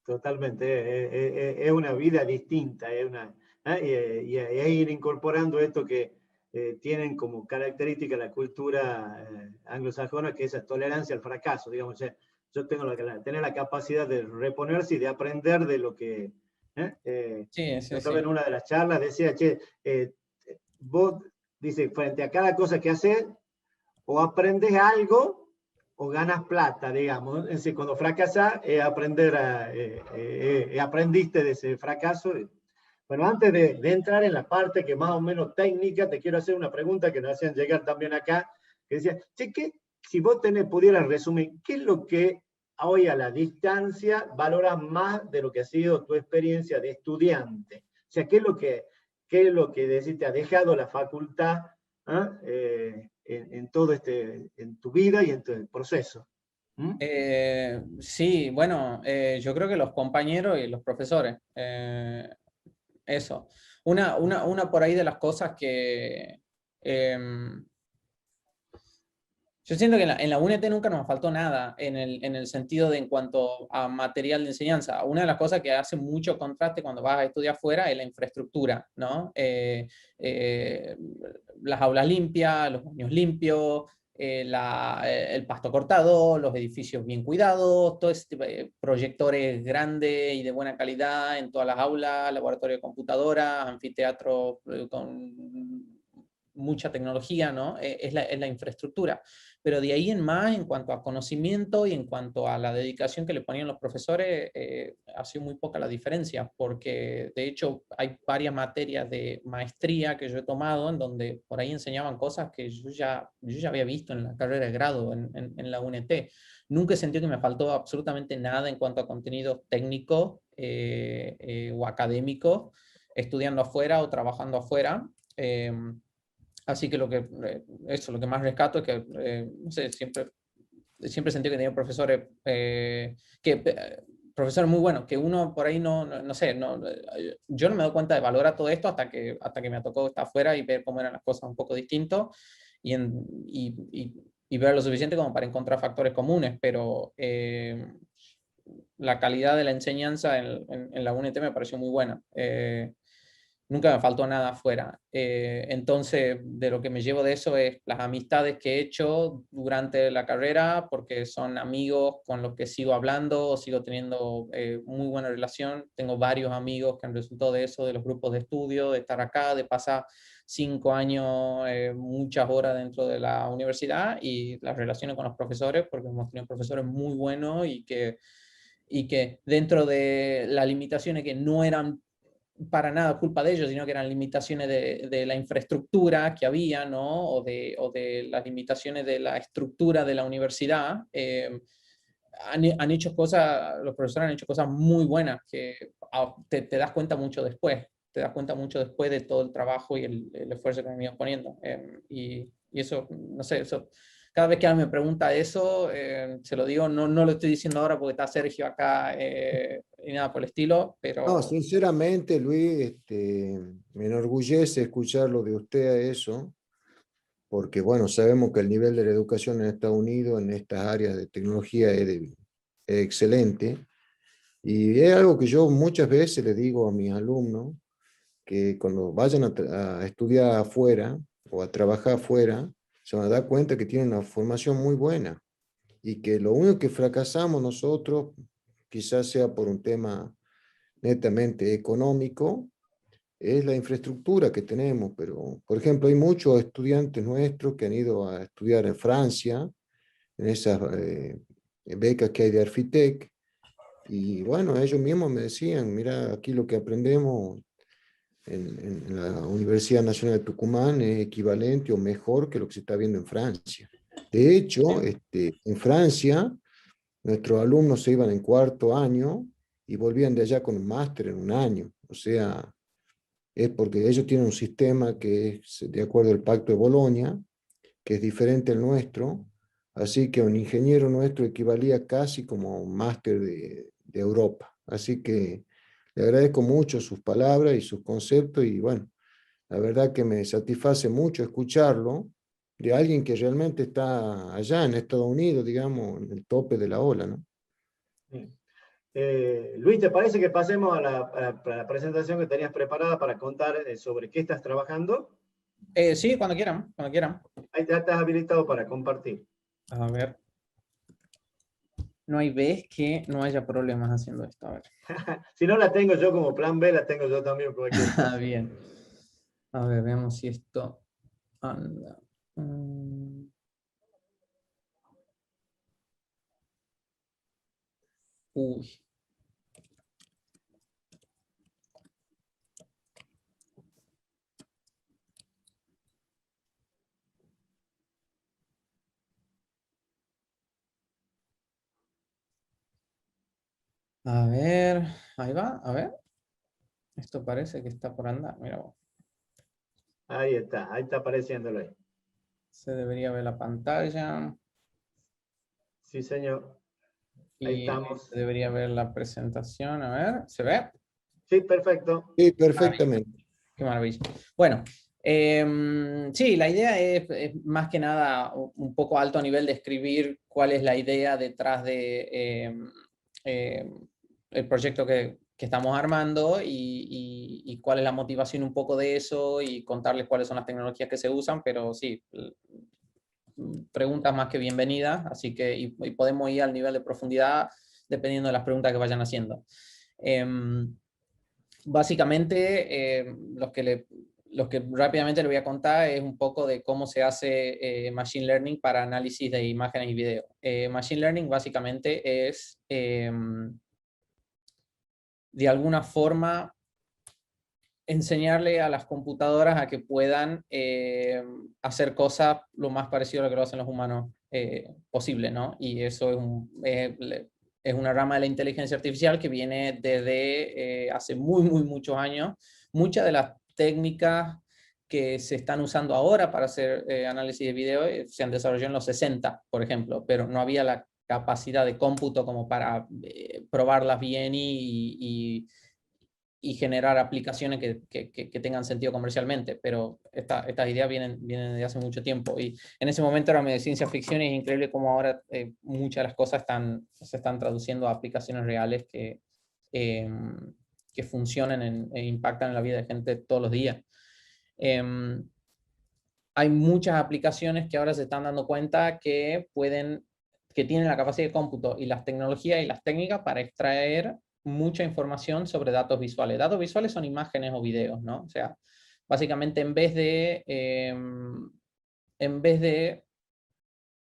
Totalmente, es una vida distinta, es una, y ir incorporando esto que tienen como característica la cultura anglosajona, que es esa tolerancia al fracaso, digamos. O sea, yo tengo tener la capacidad de reponerse y de aprender de lo que... Sí. Otra vez en una de las charlas decía, che, vos, dice, frente a cada cosa que haces, o aprendes algo o ganas plata, digamos. Es decir, cuando fracasas, aprendiste de ese fracaso. Bueno, antes de entrar en la parte que más o menos técnica, te quiero hacer una pregunta que nos hacían llegar también acá, que decía, che, si vos pudieras resumir, ¿qué es lo que hoy a la distancia valoras más de lo que ha sido tu experiencia de estudiante? O sea, ¿qué es lo que decís, te ha dejado la facultad en todo en tu vida y en tu proceso? Sí, bueno, yo creo que los compañeros y los profesores, eso. Una por ahí de las cosas que yo siento que en la UNT nunca nos faltó nada en el sentido de en cuanto a material de enseñanza. Una de las cosas que hace mucho contraste cuando vas a estudiar afuera es la infraestructura, ¿no? Las aulas limpias, los baños limpios, el pasto cortado, los edificios bien cuidados, todo ese tipo de proyectores grandes y de buena calidad en todas las aulas, laboratorio de computadora, anfiteatro con mucha tecnología, ¿no? Es la infraestructura. Pero de ahí en más, en cuanto a conocimiento y en cuanto a la dedicación que le ponían los profesores, ha sido muy poca la diferencia, porque de hecho hay varias materias de maestría que yo he tomado en donde por ahí enseñaban cosas que yo ya había visto en la carrera de grado en la UNT. Nunca he sentido que me faltó absolutamente nada en cuanto a contenidos técnicos o académicos, estudiando afuera o trabajando afuera. Así que lo que más rescato es que, no sé, siempre he sentido que tenía profesores, profesores muy buenos, que uno por ahí no sé, yo no me doy cuenta de valorar todo esto hasta que me tocó estar afuera y ver cómo eran las cosas un poco distintos y ver lo suficiente como para encontrar factores comunes, pero la calidad de la enseñanza en la UNT me pareció muy buena. Nunca me faltó nada afuera. Entonces, de lo que me llevo de eso es las amistades que he hecho durante la carrera, porque son amigos con los que sigo hablando, sigo teniendo muy buena relación. Tengo varios amigos que han resultado de eso, de los grupos de estudio, de estar acá, de pasar 5 años, muchas horas dentro de la universidad y las relaciones con los profesores, porque hemos tenido profesores muy buenos y que dentro de las limitaciones que no eran para nada culpa de ellos, sino que eran limitaciones de la infraestructura que había, ¿no? O de las limitaciones de la estructura de la universidad. Han hecho cosas, los profesores han hecho cosas muy buenas que te das cuenta mucho después. Te das cuenta mucho después de todo el trabajo y el esfuerzo que me han ido poniendo. Y eso, no sé, eso cada vez que alguien me pregunta eso, se lo digo, no lo estoy diciendo ahora porque está Sergio acá y nada por el estilo, pero... No, sinceramente, Luis, me enorgullece escucharlo de usted a eso, porque bueno, sabemos que el nivel de la educación en Estados Unidos en estas áreas de tecnología es excelente, y es algo que yo muchas veces le digo a mis alumnos, que cuando vayan a estudiar afuera o a trabajar afuera, se van a dar cuenta que tienen una formación muy buena, y que lo único que fracasamos nosotros, quizás sea por un tema netamente económico, es la infraestructura que tenemos. Pero, por ejemplo, hay muchos estudiantes nuestros que han ido a estudiar en Francia, en esas becas que hay de Arfitec, y bueno, ellos mismos me decían, mira, aquí lo que aprendemos en la Universidad Nacional de Tucumán es equivalente o mejor que lo que se está viendo en Francia. De hecho, en Francia, nuestros alumnos se iban en cuarto año y volvían de allá con un máster en un año. O sea, es porque ellos tienen un sistema que es de acuerdo al Pacto de Bolonia, que es diferente al nuestro, así que un ingeniero nuestro equivalía casi como a un máster de Europa. Así que le agradezco mucho sus palabras y sus conceptos, y bueno, la verdad que me satisface mucho escucharlo de alguien que realmente está allá en Estados Unidos, digamos, en el tope de la ola, ¿no? Sí. Luis, ¿te parece que pasemos a la presentación que tenías preparada para contar sobre qué estás trabajando? Sí, cuando quieran, cuando quieran. Ahí ya estás habilitado para compartir. A ver. No hay vez que no haya problemas haciendo esto. A ver. Si no la tengo yo como plan B, la tengo yo también por cualquier caso. Bien. A ver, veamos si esto anda. Uy. A ver, ahí va, a ver. Esto parece que está por andar. Mira vos. Ahí está apareciéndolo ahí. Se debería ver la pantalla Sí, señor. Ahí y estamos. se debería ver la presentación. A ver, ¿se ve? Sí, perfecto. Sí, perfectamente. Qué maravilla. Bueno, sí, la idea es más que nada un poco alto a nivel de escribir cuál es la idea detrás de el proyecto que estamos armando y cuál es la motivación un poco de eso y contarles cuáles son las tecnologías que se usan, pero sí, preguntas más que bienvenidas, así que y podemos ir al nivel de profundidad dependiendo de las preguntas que vayan haciendo. Básicamente, los que rápidamente le voy a contar es un poco de cómo se hace Machine Learning para análisis de imágenes y video. Machine Learning básicamente es, de alguna forma, enseñarle a las computadoras a que puedan hacer cosas lo más parecido a lo que lo hacen los humanos posible, ¿no? Y eso es una rama de la inteligencia artificial que viene desde hace muchos años. Muchas de las técnicas que se están usando ahora para hacer análisis de video se han desarrollado en los 60, por ejemplo, pero no había la capacidad de cómputo como para probarlas bien y generar aplicaciones que tengan sentido comercialmente, pero estas ideas vienen de hace mucho tiempo, y en ese momento era de ciencia ficción, y es increíble cómo ahora muchas de las cosas se están traduciendo a aplicaciones reales que funcionan e impactan en la vida de gente todos los días. Hay muchas aplicaciones que ahora se están dando cuenta que tienen la capacidad de cómputo y las tecnologías y las técnicas para extraer mucha información sobre datos visuales. Datos visuales son imágenes o videos, ¿no? O sea, básicamente en vez de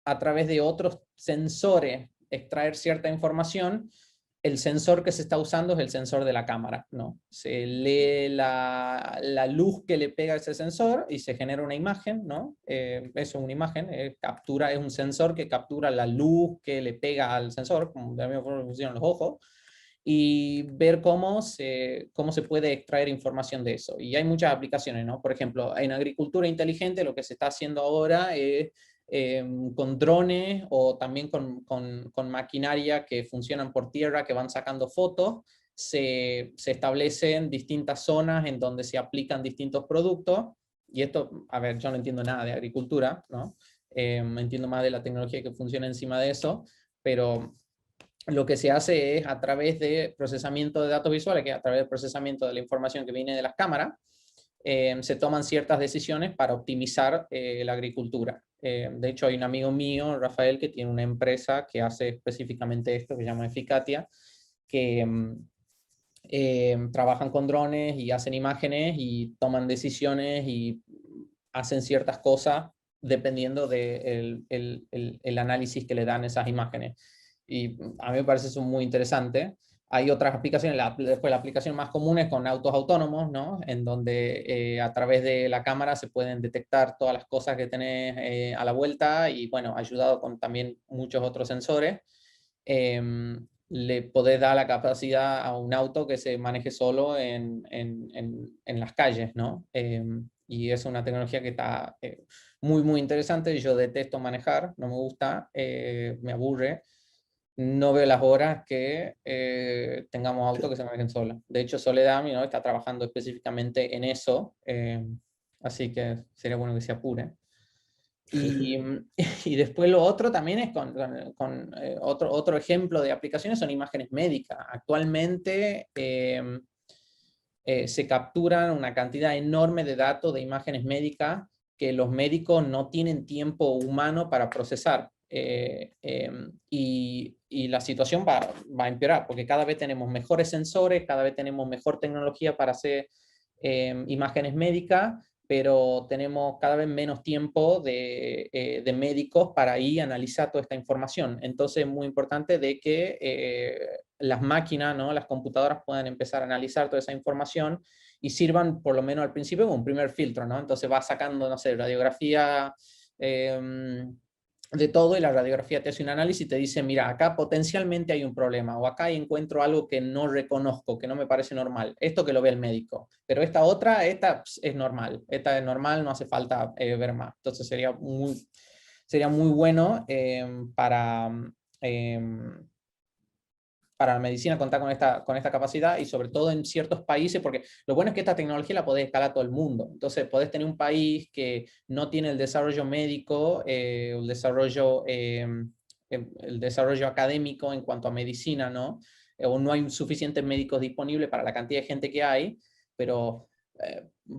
a través de otros sensores extraer cierta información, el sensor que se está usando es el sensor de la cámara, ¿no? Se lee la luz que le pega a ese sensor y se genera una imagen, ¿no? Eso es una imagen, es un sensor que captura la luz que le pega al sensor, como de la misma forma que funcionan los ojos, y ver cómo se puede extraer información de eso. Y hay muchas aplicaciones, ¿no? Por ejemplo, en agricultura inteligente lo que se está haciendo ahora es con drones o también con maquinaria que funcionan por tierra, que van sacando fotos, se establecen distintas zonas en donde se aplican distintos productos y esto, a ver, yo no entiendo nada de agricultura, ¿no? Entiendo más de la tecnología que funciona encima de eso, pero lo que se hace es a través de procesamiento de datos visuales, que es a través del procesamiento de la información que viene de las cámaras, se toman ciertas decisiones para optimizar la agricultura. De hecho, hay un amigo mío, Rafael, que tiene una empresa que hace específicamente esto, que se llama Eficatia, que trabajan con drones y hacen imágenes y toman decisiones y hacen ciertas cosas dependiendo del el análisis que le dan esas imágenes. Y a mí me parece eso muy interesante. Hay otras aplicaciones, después la aplicación más común es con autos autónomos, ¿no? En donde a través de la cámara se pueden detectar todas las cosas que tenés a la vuelta y, bueno, ayudado con también muchos otros sensores. Le podés dar la capacidad a un auto que se maneje solo en las calles, ¿no? Y es una tecnología que está muy, muy interesante. Yo detesto manejar, no me gusta, me aburre. No veo las horas que tengamos autos que se manejen solos. De hecho, Soledad, ¿no? Está trabajando específicamente en eso, así que sería bueno que se apure. Y, y después lo otro también es otro ejemplo de aplicaciones son imágenes médicas. Actualmente se capturan una cantidad enorme de datos de imágenes médicas que los médicos no tienen tiempo humano para procesar. Y la situación va a empeorar porque cada vez tenemos mejores sensores, cada vez tenemos mejor tecnología para hacer imágenes médicas, pero tenemos cada vez menos tiempo de médicos para ir a analizar toda esta información. Entonces es muy importante de que las máquinas, ¿no? Las computadoras puedan empezar a analizar toda esa información y sirvan por lo menos al principio como un primer filtro, ¿no? Entonces va sacando, no sé, radiografía de todo y la radiografía te hace un análisis y te dice, mira, acá potencialmente hay un problema o acá encuentro algo que no reconozco, que no me parece normal. Esto que lo ve el médico, pero esta otra, esta es normal, no hace falta ver más. Entonces sería muy bueno para la medicina contar con esta capacidad y sobre todo en ciertos países, porque lo bueno es que esta tecnología la podés escalar a todo el mundo. Entonces podés tener un país que no tiene el desarrollo médico, el desarrollo académico en cuanto a medicina, ¿no? O no hay suficientes médicos disponibles para la cantidad de gente que hay, pero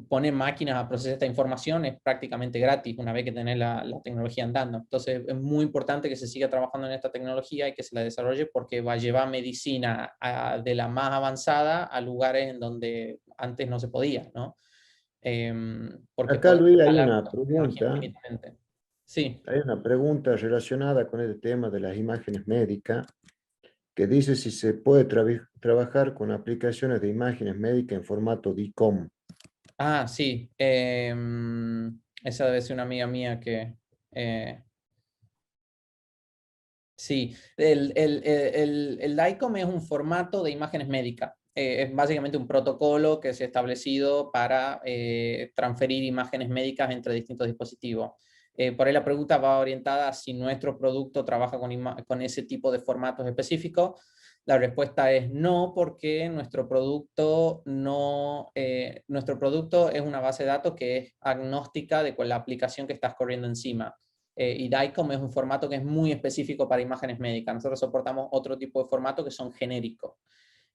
poner máquinas a procesar esta información es prácticamente gratis una vez que tenés la tecnología andando. Entonces es muy importante que se siga trabajando en esta tecnología y que se la desarrolle porque va a llevar medicina de la más avanzada a lugares en donde antes no se podía, ¿no? Porque Acá, Luis, hay hablar una de tecnología pregunta. infinitamente. Sí. Hay una pregunta relacionada con el tema de las imágenes médicas que dice si se puede trabajar con aplicaciones de imágenes médicas en formato DICOM. Ah, sí. Esa debe ser una amiga mía que... sí, el DICOM es un formato de imágenes médicas. Es básicamente un protocolo que se ha establecido para transferir imágenes médicas entre distintos dispositivos. Por ahí la pregunta va orientada a si nuestro producto trabaja con ese tipo de formatos específicos. La respuesta es no, porque nuestro producto es una base de datos que es agnóstica de la aplicación que estás corriendo encima. Y DICOM es un formato que es muy específico para imágenes médicas. Nosotros soportamos otro tipo de formato que son genéricos.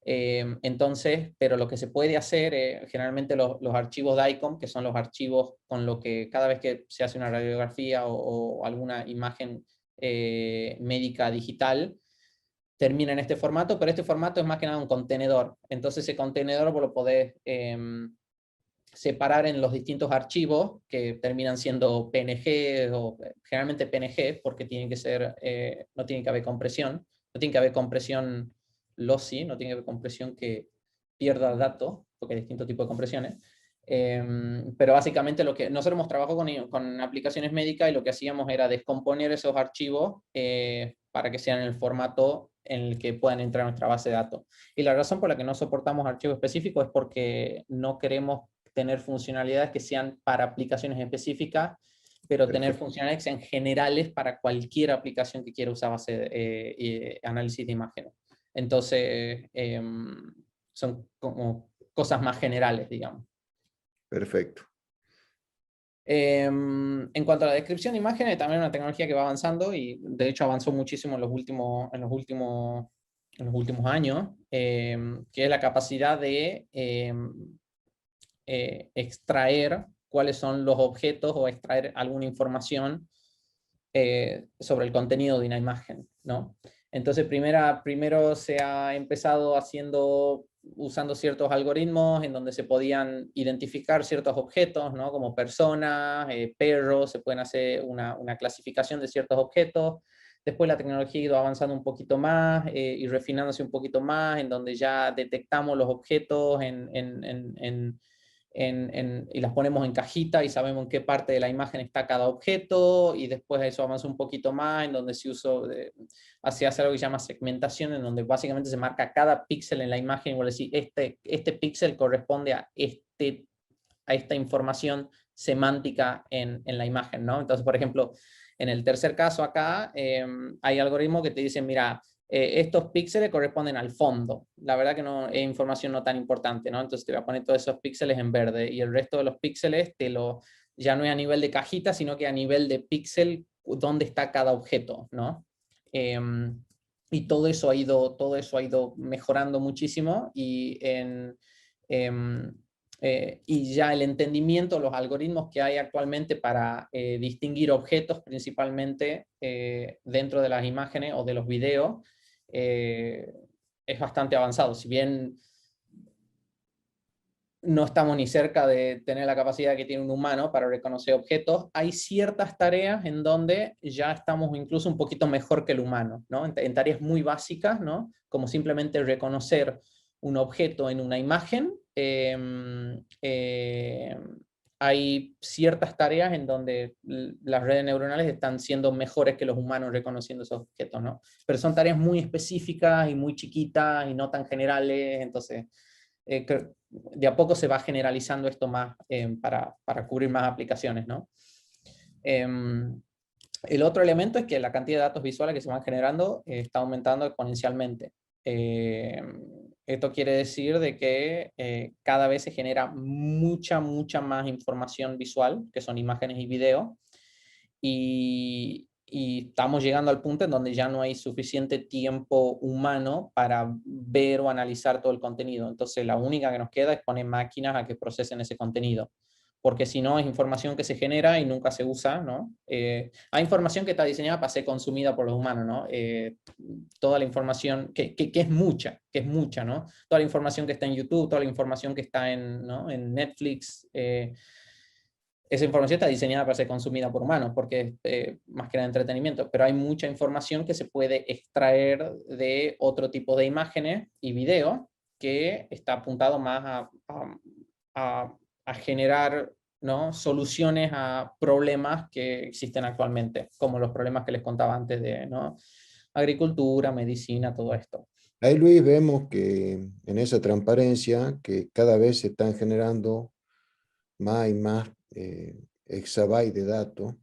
Entonces, pero lo que se puede hacer, generalmente los archivos DICOM, que son los archivos con lo que cada vez que se hace una radiografía o alguna imagen médica digital, termina en este formato, pero este formato es más que nada un contenedor. Entonces ese contenedor vos lo podés separar en los distintos archivos que terminan siendo PNG o generalmente PNG porque tienen que ser, no tiene que haber compresión, no tiene que haber compresión lossy, no tiene que haber compresión que pierda el dato, porque hay distintos tipos de compresiones. Pero básicamente lo que nosotros hemos trabajado con aplicaciones médicas y lo que hacíamos era descomponer esos archivos para que sean en el formato en el que puedan entrar a nuestra base de datos. Y la razón por la que no soportamos archivos específicos es porque no queremos tener funcionalidades que sean para aplicaciones específicas, pero Perfecto. tener funcionalidades que sean generales para cualquier aplicación que quiera usar base de análisis de imágenes. Entonces, son como cosas más generales, digamos. Perfecto. En cuanto a la descripción de imágenes, también es una tecnología que va avanzando y de hecho avanzó muchísimo en los últimos años, que es la capacidad de extraer cuáles son los objetos o extraer alguna información sobre el contenido de una imagen, ¿no? Entonces, primero se ha empezado usando ciertos algoritmos en donde se podían identificar ciertos objetos, ¿no? Como personas, perros, se pueden hacer una clasificación de ciertos objetos. Después la tecnología ha ido avanzando un poquito más y refinándose un poquito más, en donde ya detectamos los objetos y las ponemos en cajita y sabemos en qué parte de la imagen está cada objeto, y después eso avanza un poquito más en donde se hace algo que se llama segmentación, en donde básicamente se marca cada píxel en la imagen y vuelve a decir, este píxel corresponde a esta información semántica en la imagen, ¿no? Entonces, por ejemplo, en el tercer caso acá, hay algoritmos que te dicen, mira, estos píxeles corresponden al fondo. La verdad que no es información no tan importante, ¿no? Entonces te voy a poner todos esos píxeles en verde y el resto de los píxeles ya no es a nivel de cajita, sino que a nivel de píxel dónde está cada objeto, ¿no? Y todo eso ha ido mejorando muchísimo y ya el entendimiento, los algoritmos que hay actualmente para distinguir objetos principalmente dentro de las imágenes o de los videos es bastante avanzado. Si bien no estamos ni cerca de tener la capacidad que tiene un humano para reconocer objetos, hay ciertas tareas en donde ya estamos incluso un poquito mejor que el humano, ¿no? En tareas muy básicas, ¿no? Como simplemente reconocer un objeto en una imagen. Hay ciertas tareas en donde las redes neuronales están siendo mejores que los humanos reconociendo esos objetos, ¿no? Pero son tareas muy específicas y muy chiquitas y no tan generales, entonces de a poco se va generalizando esto más para cubrir más aplicaciones, ¿no? El otro elemento es que la cantidad de datos visuales que se van generando está aumentando exponencialmente. Esto quiere decir de que cada vez se genera mucha más información visual, que son imágenes y videos, y estamos llegando al punto en donde ya no hay suficiente tiempo humano para ver o analizar todo el contenido. Entonces la única que nos queda es poner máquinas a que procesen ese contenido, porque si no es información que se genera y nunca se usa, ¿no? Hay información que está diseñada para ser consumida por los humanos, ¿no? Toda la información, que es mucha, ¿no? Toda la información que está en YouTube, toda la información que está ¿no? en Netflix, esa información está diseñada para ser consumida por humanos, porque es más que nada entretenimiento, pero hay mucha información que se puede extraer de otro tipo de imágenes y video que está apuntado más a generar, ¿no? soluciones a problemas que existen actualmente, como los problemas que les contaba antes de, ¿no? agricultura, medicina, todo esto. Ahí, Luis, vemos que en esa transparencia que cada vez se están generando más y más exabytes de datos,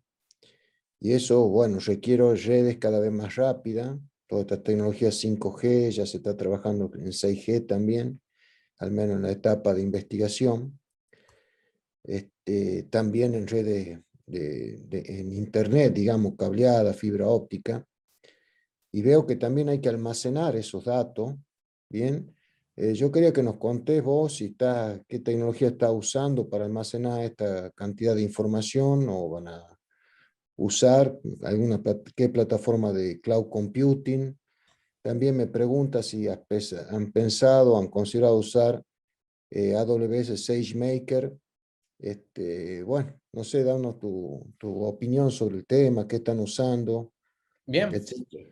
y eso, bueno, requiere redes cada vez más rápidas. Toda esta tecnología 5G, ya se está trabajando en 6G también, al menos en la etapa de investigación. También en redes en internet, digamos, cableada, fibra óptica. Y veo que también hay que almacenar esos datos, ¿bien? Yo quería que nos contés vos qué tecnología está usando para almacenar esta cantidad de información, o van a usar qué plataforma de cloud computing. También me pregunta si han pensado, han considerado usar AWS SageMaker. Bueno, no sé, danos tu opinión sobre el tema, qué están usando, Bien. etcétera.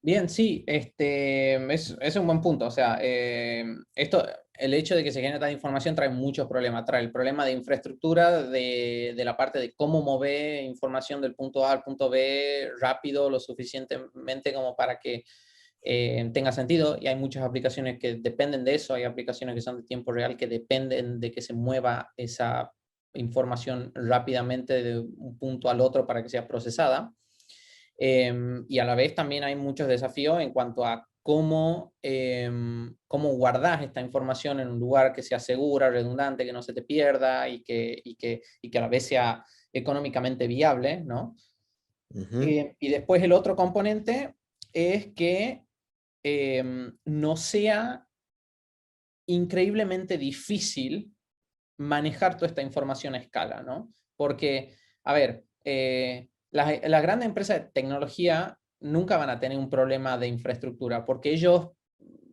Bien, sí, es un buen punto. O sea, el hecho de que se genere tanta información trae muchos problemas. Trae el problema de infraestructura, de la parte de cómo mover información del punto A al punto B rápido, lo suficientemente como para que tenga sentido. Y hay muchas aplicaciones que dependen de eso. Hay aplicaciones que son de tiempo real que dependen de que se mueva esa información rápidamente de un punto al otro para que sea procesada. Y a la vez también hay muchos desafíos en cuanto a cómo, cómo guardás esta información en un lugar que sea segura, redundante, que no se te pierda y que a la vez sea económicamente viable, ¿no? Y después el otro componente es que no sea increíblemente difícil manejar toda esta información a escala, ¿no? Porque, a ver, las grandes empresas de tecnología nunca van a tener un problema de infraestructura, porque ellos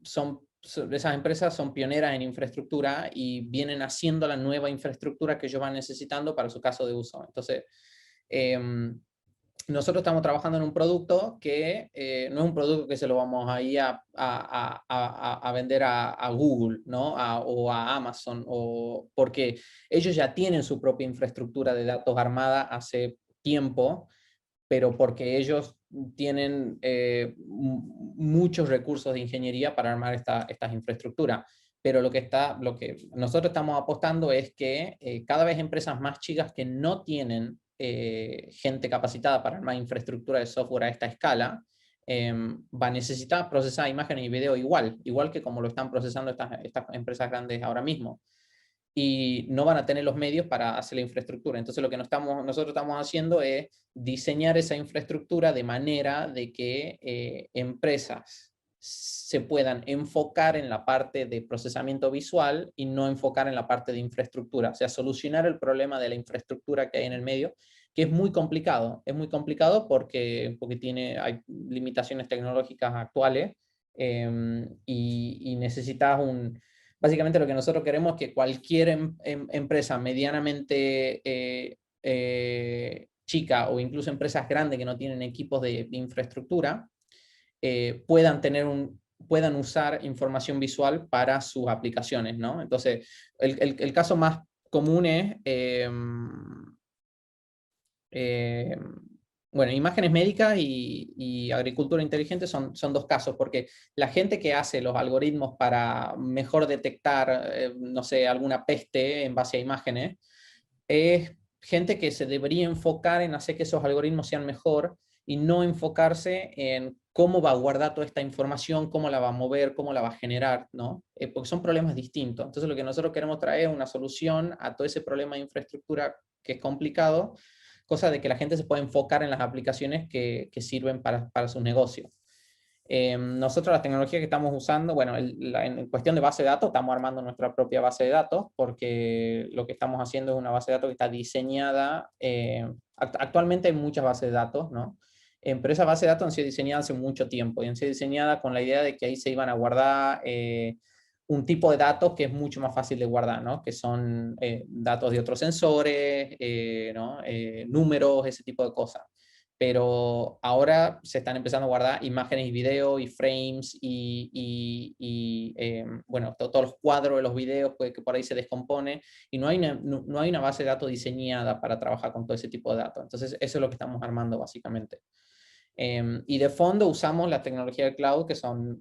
esas empresas son pioneras en infraestructura y vienen haciendo la nueva infraestructura que ellos van necesitando para su caso de uso. Entonces, nosotros estamos trabajando en un producto que no es un producto que se lo vamos a ir a vender a Google, ¿no? O a Amazon, porque ellos ya tienen su propia infraestructura de datos armada hace tiempo, pero porque ellos tienen muchos recursos de ingeniería para armar estas infraestructuras. Pero lo que nosotros estamos apostando es que cada vez empresas más chicas que no tienen gente capacitada para armar infraestructura de software a esta escala, va a necesitar procesar imágenes y video igual que como lo están procesando estas empresas grandes ahora mismo. Y no van a tener los medios para hacer la infraestructura. Entonces lo que nosotros estamos haciendo es diseñar esa infraestructura de manera de que empresas se puedan enfocar en la parte de procesamiento visual y no enfocar en la parte de infraestructura. O sea, solucionar el problema de la infraestructura que hay en el medio, que es muy complicado. Es muy complicado porque hay limitaciones tecnológicas actuales y necesitas básicamente lo que nosotros queremos es que cualquier empresa medianamente chica o incluso empresas grandes que no tienen equipos de infraestructura puedan usar información visual para sus aplicaciones, ¿no? Entonces, el caso más común es bueno, imágenes médicas y agricultura inteligente son dos casos, porque la gente que hace los algoritmos para mejor detectar, no sé, alguna peste en base a imágenes, es gente que se debería enfocar en hacer que esos algoritmos sean mejor y no enfocarse en cómo va a guardar toda esta información, cómo la va a mover, cómo la va a generar, ¿no? Porque son problemas distintos. Entonces lo que nosotros queremos traer es una solución a todo ese problema de infraestructura que es complicado, cosa de que la gente se pueda enfocar en las aplicaciones que sirven para su negocio. Nosotros la tecnología que estamos usando, bueno, en cuestión de base de datos, estamos armando nuestra propia base de datos porque lo que estamos haciendo es una base de datos que está diseñada, actualmente hay muchas bases de datos, ¿no? Pero esas bases de datos han sido diseñadas hace mucho tiempo y han sido diseñadas con la idea de que ahí se iban a guardar un tipo de datos que es mucho más fácil de guardar, ¿no? Que son datos de otros sensores, ¿no? Números, ese tipo de cosas. Pero ahora se están empezando a guardar imágenes y video y frames bueno, todos los cuadros de los videos pues, que por ahí se descompone y no hay una base de datos diseñada para trabajar con todo ese tipo de datos. Entonces eso es lo que estamos armando básicamente. Y de fondo usamos la tecnología del cloud que son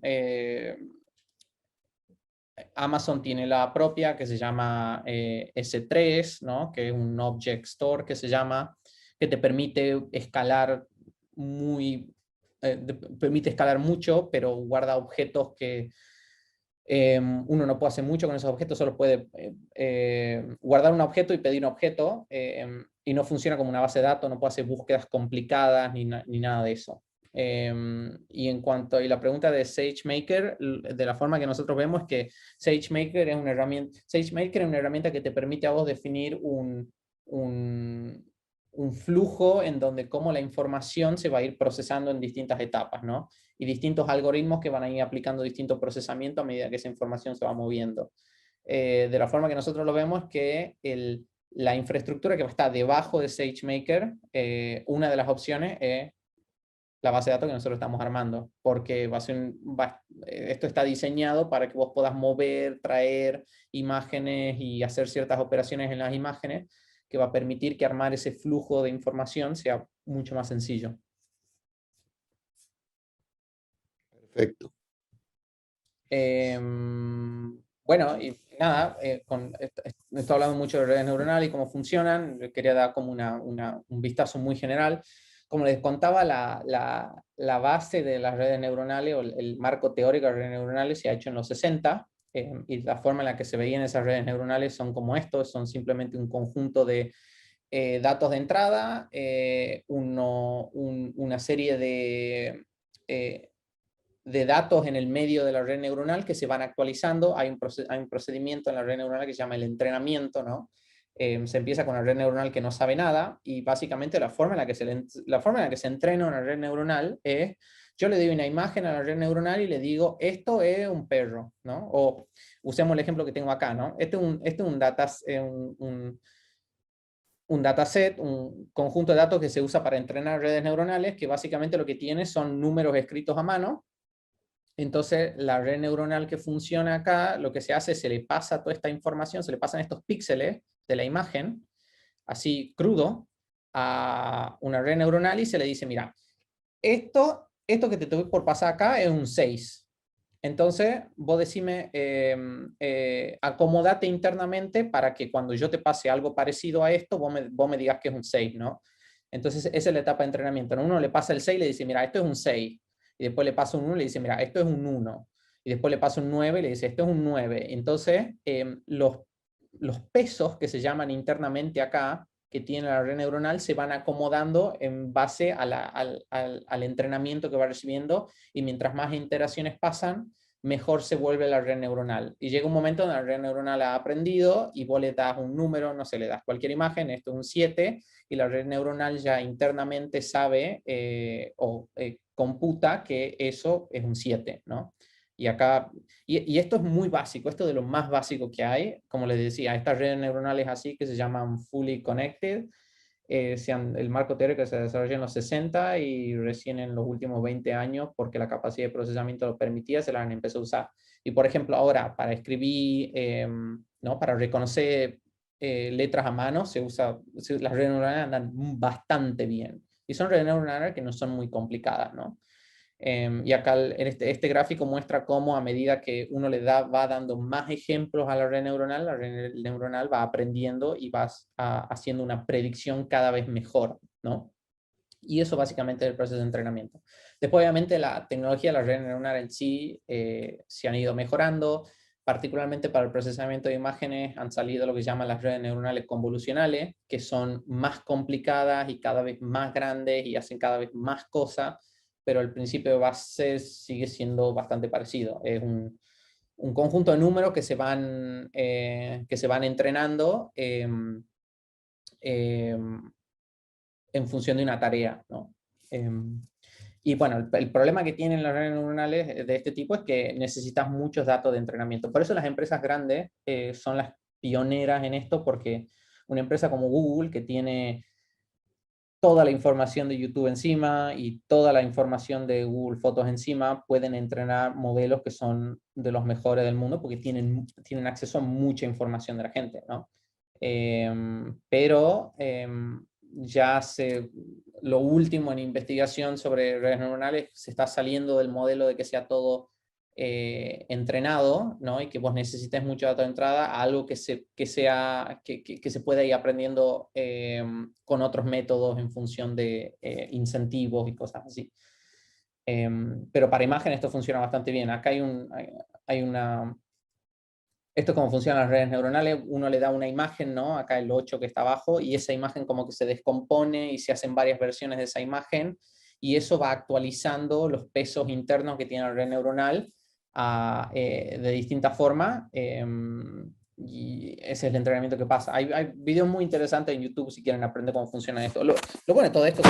Amazon tiene la propia que se llama S3, ¿no? Que es un Object Store que se llama, que te permite escalar permite escalar mucho, pero guarda objetos que uno no puede hacer mucho con esos objetos, solo puede guardar un objeto y pedir un objeto, y no funciona como una base de datos, no puede hacer búsquedas complicadas ni nada de eso. Y en cuanto a la pregunta de SageMaker, de la forma que nosotros vemos es que SageMaker es una herramienta que te permite a vos definir un flujo en donde cómo la información se va a ir procesando en distintas etapas, ¿no? Y distintos algoritmos que van a ir aplicando distintos procesamientos a medida que esa información se va moviendo. De la forma que nosotros lo vemos es que la infraestructura que está debajo de SageMaker, una de las opciones es la base de datos que nosotros estamos armando, porque esto está diseñado para que vos puedas mover, traer imágenes y hacer ciertas operaciones en las imágenes que va a permitir que armar ese flujo de información sea mucho más sencillo. Perfecto. Bueno, y nada, estoy hablando mucho de redes neuronales y cómo funcionan, quería dar como un vistazo muy general. como les contaba, la base de las redes neuronales, o el marco teórico de las redes neuronales se ha hecho en los 60, y la forma en la que se veían esas redes neuronales son como estos, son simplemente un conjunto de datos de entrada, una serie de datos en el medio de la red neuronal que se van actualizando. Hay un procedimiento en la red neuronal que se llama el entrenamiento, ¿no? Se empieza con una red neuronal que no sabe nada, y básicamente la forma en la que se entrena una red neuronal es, yo le doy una imagen a la red neuronal y le digo, esto es un perro, ¿no? O usemos el ejemplo que tengo acá, ¿no? Este es un dataset, un conjunto de datos que se usa para entrenar redes neuronales, que básicamente lo que tiene son números escritos a mano. Entonces, la red neuronal que funciona acá, lo que se hace es se le pasa toda esta información, se le pasan estos píxeles de la imagen, así crudo, a una red neuronal y se le dice, mira, esto que te tuve por pasar acá es un 6. Entonces, vos decime, acomodate internamente para que cuando yo te pase algo parecido a esto, vos me digas que es un 6, ¿no? Entonces, esa es la etapa de entrenamiento, ¿no? Uno le pasa el 6 y le dice, mira, esto es un 6. Y después le pasa un 1 y le dice, mira, esto es un 1. Y después le pasa un 9 y le dice, esto es un 9. Entonces, los pesos que se llaman internamente acá, que tiene la red neuronal, se van acomodando en base al entrenamiento que va recibiendo, y mientras más iteraciones pasan, mejor se vuelve la red neuronal. Y llega un momento donde la red neuronal ha aprendido y vos le das un número, no sé, le das cualquier imagen, esto es un 7, y la red neuronal ya internamente sabe computa que eso es un 7, ¿no? Y acá, y esto es muy básico, esto de lo más básico que hay, como les decía, estas redes neuronales así que se llaman fully connected, el marco teórico se desarrolló en los 60 y recién en los últimos 20 años, porque la capacidad de procesamiento lo permitía, se la han empezado a usar. Y por ejemplo, ahora para escribir, ¿no? Para reconocer letras a mano, las redes neuronales andan bastante bien. Y son redes neuronales que no son muy complicadas, ¿no? Y acá este gráfico muestra cómo a medida que uno va dando más ejemplos a la red neuronal va aprendiendo y haciendo una predicción cada vez mejor, ¿no? Y eso básicamente es el proceso de entrenamiento. Después, obviamente, la tecnología de la red neuronal en sí se han ido mejorando, particularmente para el procesamiento de imágenes han salido lo que se llaman las redes neuronales convolucionales, que son más complicadas y cada vez más grandes y hacen cada vez más cosas, pero el principio de base sigue siendo bastante parecido. Es un conjunto de números que se van entrenando en función de una tarea, ¿no? Y bueno, el problema que tienen las redes neuronales de este tipo es que necesitas muchos datos de entrenamiento. Por eso las empresas grandes son las pioneras en esto, porque una empresa como Google, que tiene toda la información de YouTube encima y toda la información de Google Fotos encima, pueden entrenar modelos que son de los mejores del mundo porque tienen acceso a mucha información de la gente, ¿no? Pero lo último en investigación sobre redes neuronales se está saliendo del modelo de que sea todo entrenado, ¿no? Y que vos necesites mucho dato de entrada a algo que se pueda ir aprendiendo con otros métodos en función de incentivos y cosas así. Pero para imagen esto funciona bastante bien. Acá esto es cómo funcionan las redes neuronales. Uno le da una imagen, ¿no? Acá el 8 que está abajo, y esa imagen como que se descompone y se hacen varias versiones de esa imagen, y eso va actualizando los pesos internos que tiene la red neuronal de distintas formas, y ese es el entrenamiento que pasa. Hay videos muy interesantes en YouTube si quieren aprender cómo funciona esto. Lo bueno de todo esto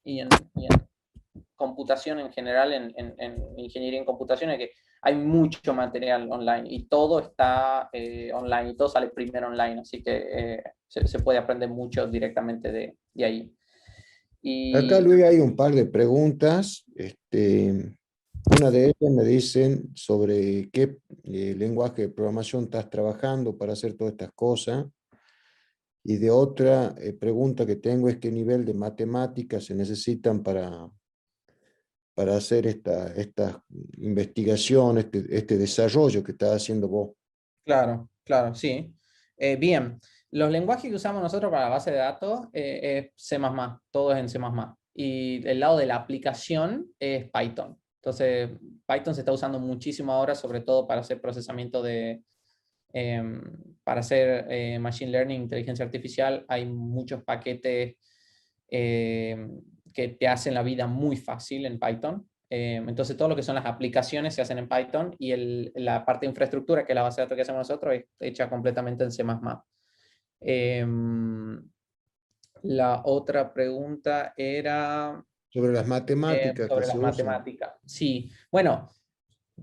y en computación en general, en ingeniería en computación, es que hay mucho material online y todo está online y todo sale primero online, así que se puede aprender mucho directamente de ahí. Acá, Luis, hay un par de preguntas. Una de ellas me dicen sobre qué lenguaje de programación estás trabajando para hacer todas estas cosas. Y de otra pregunta que tengo es qué nivel de matemáticas se necesitan para hacer esta investigación, este desarrollo que estás haciendo vos. Claro, claro, sí. Bien, Los lenguajes que usamos nosotros para la base de datos es C++, todo es en C++. Y el lado de la aplicación es Python. Entonces, Python se está usando muchísimo ahora, sobre todo para hacer procesamiento para hacer Machine Learning, inteligencia artificial. Hay muchos paquetes que te hacen la vida muy fácil en Python. Entonces, todo lo que son las aplicaciones se hacen en Python y la parte de infraestructura, que es la base de datos que hacemos nosotros, es hecha completamente en C++. La otra pregunta era Sobre las matemáticas que sobre las se usan. matemáticas. Sí, bueno,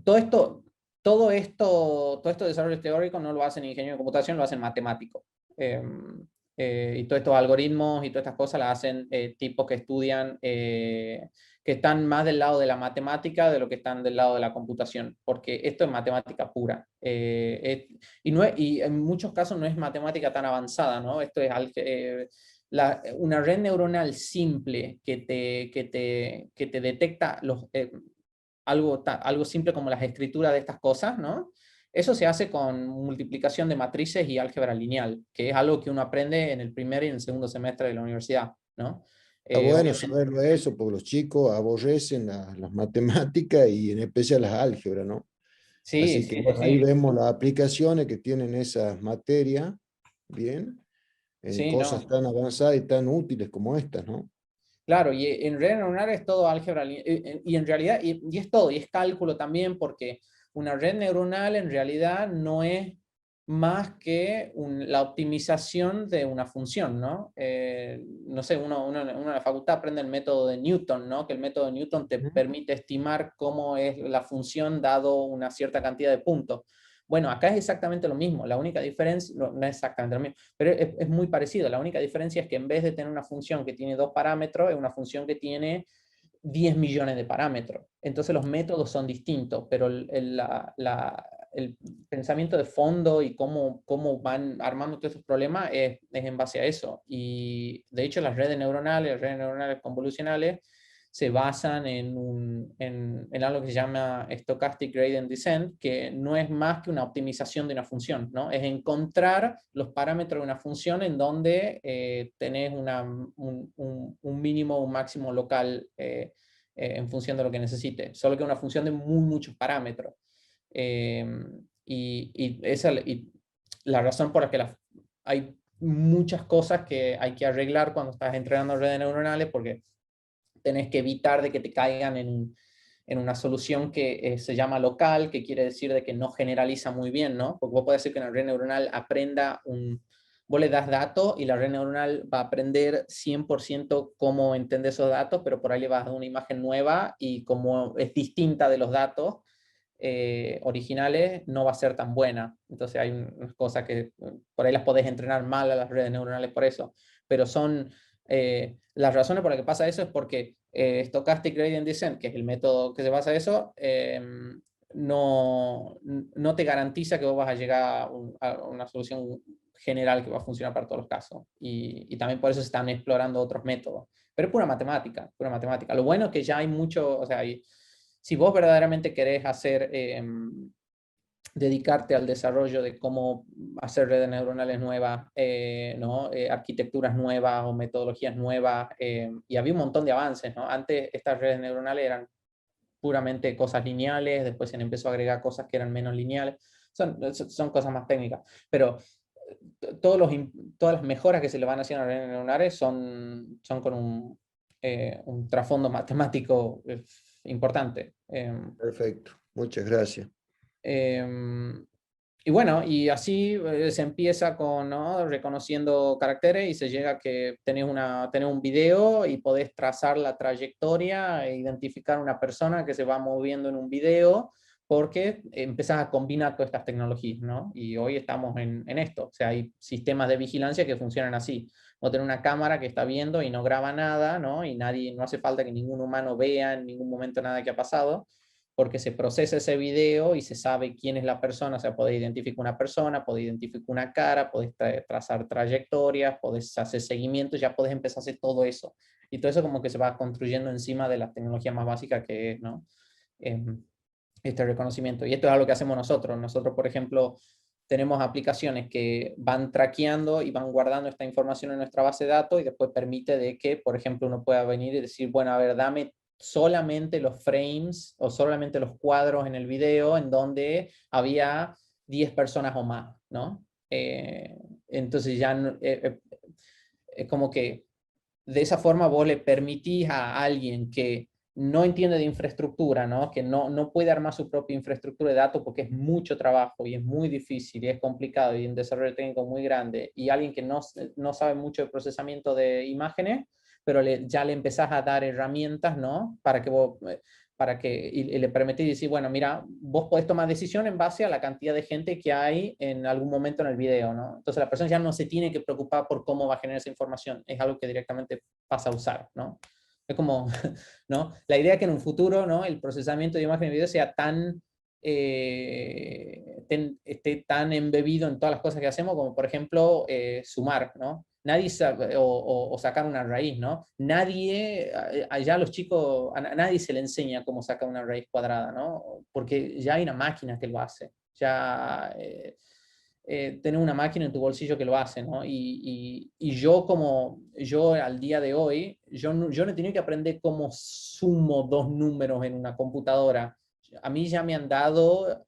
todo esto, todo esto de desarrollo teórico no lo hacen ingenieros de computación, lo hacen matemáticos. Y todos estos algoritmos y todas estas cosas las hacen tipos que estudian, que están más del lado de la matemática de lo que están del lado de la computación, porque esto es matemática pura. Y en muchos casos no es matemática tan avanzada, ¿no? Esto es una red neuronal simple que te detecta algo simple como las escrituras de estas cosas, ¿no? Eso se hace con multiplicación de matrices y álgebra lineal, que es algo que uno aprende en el primer y en el segundo semestre de la universidad, ¿no? Está bueno Obviamente, saberlo eso, porque los chicos aborrecen las matemáticas y en especial las álgebras, ¿no? sí, Así que sí, sí, bueno, ahí sí, vemos las aplicaciones que tienen esas materias, bien, en sí, cosas no. tan avanzadas y tan útiles como estas, ¿no? Claro, y en red neuronal es todo álgebra, y en realidad, y es todo, y es cálculo también, porque una red neuronal en realidad no es más que la optimización de una función, ¿no? No sé, uno en la facultad aprende el método de Newton, ¿no? Que el método de Newton te Ujú. permite estimar cómo es la función dado una cierta cantidad de puntos. Bueno, acá es exactamente lo mismo, la única diferencia, no es exactamente lo mismo, pero es muy parecido. La única diferencia es que en vez de tener una función que tiene 2 parámetros, es una función que tiene 10 millones de parámetros. Entonces los métodos son distintos, pero el pensamiento de fondo y cómo van armando todos esos problemas es en base a eso. Y de hecho las redes neuronales convolucionales, se basan en algo que se llama Stochastic Gradient Descent, que no es más que una optimización de una función, ¿no? Es encontrar los parámetros de una función en donde tenés un mínimo o un máximo local en función de lo que necesite, solo que una función de muchos parámetros. Eh, y la razón por la que hay muchas cosas que hay que arreglar cuando estás entrenando redes neuronales, porque tenés que evitar de que te caigan en una solución que se llama local, que quiere decir de que no generaliza muy bien, ¿no? Porque vos podés decir que una red neuronal aprenda vos le das datos y la red neuronal va a aprender 100% cómo entender esos datos, pero por ahí le vas a dar una imagen nueva y como es distinta de los datos originales, no va a ser tan buena. Entonces hay unas cosas que por ahí las podés entrenar mal a las redes neuronales por eso, pero son las razones por las que pasa eso es porque Stochastic Gradient Descent, que es el método que se basa en eso, no te garantiza que vos vas a llegar a una solución general que va a funcionar para todos los casos. Y también por eso se están explorando otros métodos. Pero es pura matemática, pura matemática. Lo bueno es que ya hay mucho, o sea, si vos verdaderamente querés dedicarte al desarrollo de cómo hacer redes neuronales nuevas, ¿no? Arquitecturas nuevas o metodologías nuevas, y había un montón de avances, ¿no? Antes estas redes neuronales eran puramente cosas lineales, después se empezó a agregar cosas que eran menos lineales, son cosas más técnicas, pero todas las mejoras que se le van haciendo a las redes neuronales son con un trasfondo matemático importante. Perfecto, muchas gracias. Eh, y bueno, y así se empieza con, ¿no? Reconociendo caracteres y se llega a que tenés un video y podés trazar la trayectoria e identificar una persona que se va moviendo en un video porque empezás a combinar todas estas tecnologías, ¿no? Y hoy estamos en esto. O sea, hay sistemas de vigilancia que funcionan así. O tener una cámara que está viendo y no graba nada, ¿no? Y no hace falta que ningún humano vea en ningún momento nada que ha pasado porque se procesa ese video y se sabe quién es la persona, o sea, podés identificar una persona, podés identificar una cara, podés trazar trayectorias, podés hacer seguimiento, ya podés empezar a hacer todo eso. Y todo eso como que se va construyendo encima de la tecnología más básica que es, ¿no? Este reconocimiento. Y esto es algo que hacemos nosotros. Nosotros, por ejemplo, tenemos aplicaciones que van traqueando y van guardando esta información en nuestra base de datos y después permite de que, por ejemplo, uno pueda venir y decir, bueno, a ver, dame solamente los frames o solamente los cuadros en el video en donde había 10 personas o más, ¿no? Entonces ya es como que de esa forma vos le permitís a alguien que no entiende de infraestructura, ¿no? Que no puede armar su propia infraestructura de datos porque es mucho trabajo y es muy difícil y es complicado y un desarrollo técnico muy grande, y alguien que no sabe mucho de procesamiento de imágenes, pero ya le empezás a dar herramientas, ¿no? Para que vos, y le permitís decir, bueno, mira, vos podés tomar decisión en base a la cantidad de gente que hay en algún momento en el video, ¿no? Entonces la persona ya no se tiene que preocupar por cómo va a generar esa información, es algo que directamente pasa a usar, ¿no? Es como, ¿no? La idea es que en un futuro, ¿no? El procesamiento de imagen y video sea esté tan embebido en todas las cosas que hacemos, como por ejemplo sumar, ¿no? Nadie sabe, o sacar una raíz, ¿no? Nadie, allá los chicos, a nadie se le enseña cómo sacar una raíz cuadrada, ¿no? Porque ya hay una máquina que lo hace. Ya tener una máquina en tu bolsillo que lo hace, ¿no? Y yo al día de hoy, yo no he tenido que aprender cómo sumo dos números en una computadora. A mí ya me han dado...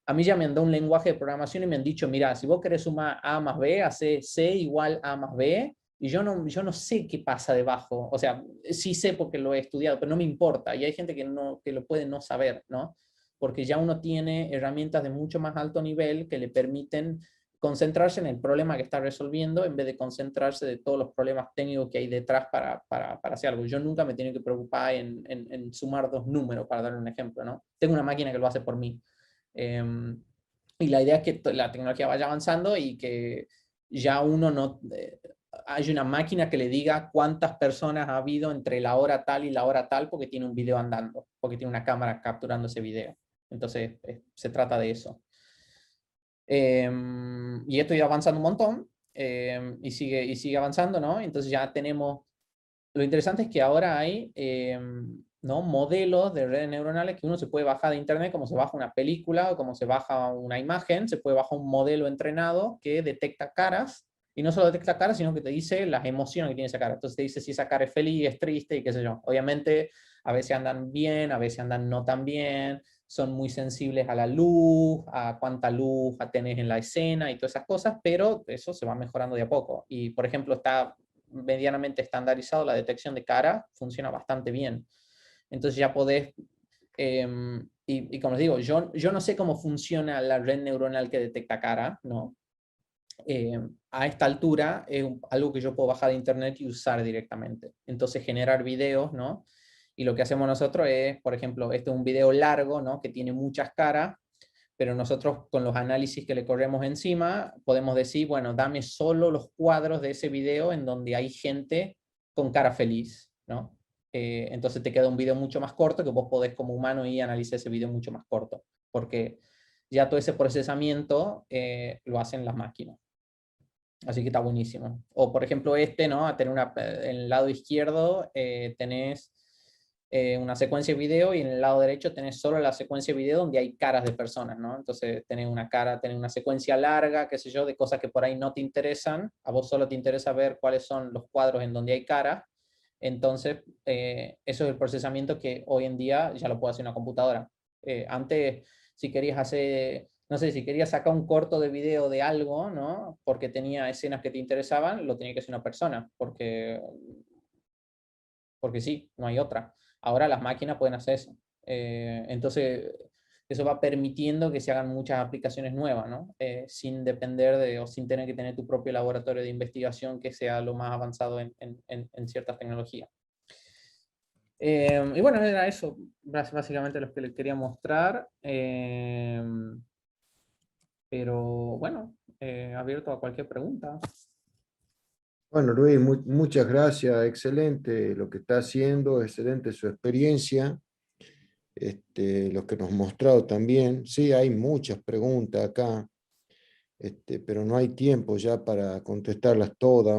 a mí ya me han dado un lenguaje de programación y me han dicho, mira, si vos querés sumar A más B, hace C igual A más B, y yo no sé qué pasa debajo. O sea, sí sé porque lo he estudiado, pero no me importa. Y hay gente que lo puede no saber, ¿no? Porque ya uno tiene herramientas de mucho más alto nivel que le permiten concentrarse en el problema que está resolviendo en vez de concentrarse de todos los problemas técnicos que hay detrás para hacer algo. Yo nunca me he tenido que preocupar en sumar dos números, para dar un ejemplo, ¿no? Tengo una máquina que lo hace por mí. Y la idea es que la tecnología vaya avanzando y que ya uno no... hay una máquina que le diga cuántas personas ha habido entre la hora tal y la hora tal porque tiene un video andando, porque tiene una cámara capturando ese video. Entonces, se trata de eso. Y esto ya avanzando un montón y sigue avanzando, ¿no? Entonces ya tenemos... Lo interesante es que ahora hay ¿no? modelos de redes neuronales que uno se puede bajar de internet, como se baja una película o como se baja una imagen, se puede bajar un modelo entrenado que detecta caras, y no solo detecta caras, sino que te dice las emociones que tiene esa cara. Entonces te dice si esa cara es feliz, es triste y qué sé yo. Obviamente a veces andan bien, a veces andan no tan bien, son muy sensibles a la luz, a cuánta luz tenés en la escena y todas esas cosas, pero eso se va mejorando de a poco. Y por ejemplo está medianamente estandarizado, la detección de cara funciona bastante bien. Entonces ya podés, y como les digo, yo no sé cómo funciona la red neuronal que detecta cara, ¿no? A esta altura es algo que yo puedo bajar de internet y usar directamente. Entonces generar videos, ¿no? Y lo que hacemos nosotros es, por ejemplo, este es un video largo, ¿no? Que tiene muchas caras, pero nosotros con los análisis que le corremos encima podemos decir, bueno, dame solo los cuadros de ese video en donde hay gente con cara feliz, ¿no? Entonces te queda un video mucho más corto que vos podés como humano y analizar ese video mucho más corto, porque ya todo ese procesamiento lo hacen las máquinas. Así que está buenísimo. O por ejemplo ¿no? A tener en el lado izquierdo tenés una secuencia de video y en el lado derecho tenés solo la secuencia de video donde hay caras de personas, ¿no? Entonces tenés tenés una secuencia larga, qué sé yo, de cosas que por ahí no te interesan, a vos solo te interesa ver cuáles son los cuadros en donde hay caras. Entonces eso es el procesamiento que hoy en día ya lo puede hacer una computadora. Antes, si querías hacer, no sé, si querías sacar un corto de video de algo, ¿no? Porque tenía escenas que te interesaban, lo tenía que hacer una persona, porque sí, no hay otra. Ahora las máquinas pueden hacer eso. Entonces, eso va permitiendo que se hagan muchas aplicaciones nuevas, ¿no? Sin depender o sin tener que tener tu propio laboratorio de investigación que sea lo más avanzado en ciertas tecnologías. Y bueno, era eso, básicamente lo que les quería mostrar. Pero bueno, abierto a cualquier pregunta. Bueno, Luis, muchas gracias, excelente lo que está haciendo, excelente su experiencia, lo que nos ha mostrado también. Sí, hay muchas preguntas acá, pero no hay tiempo ya para contestarlas todas.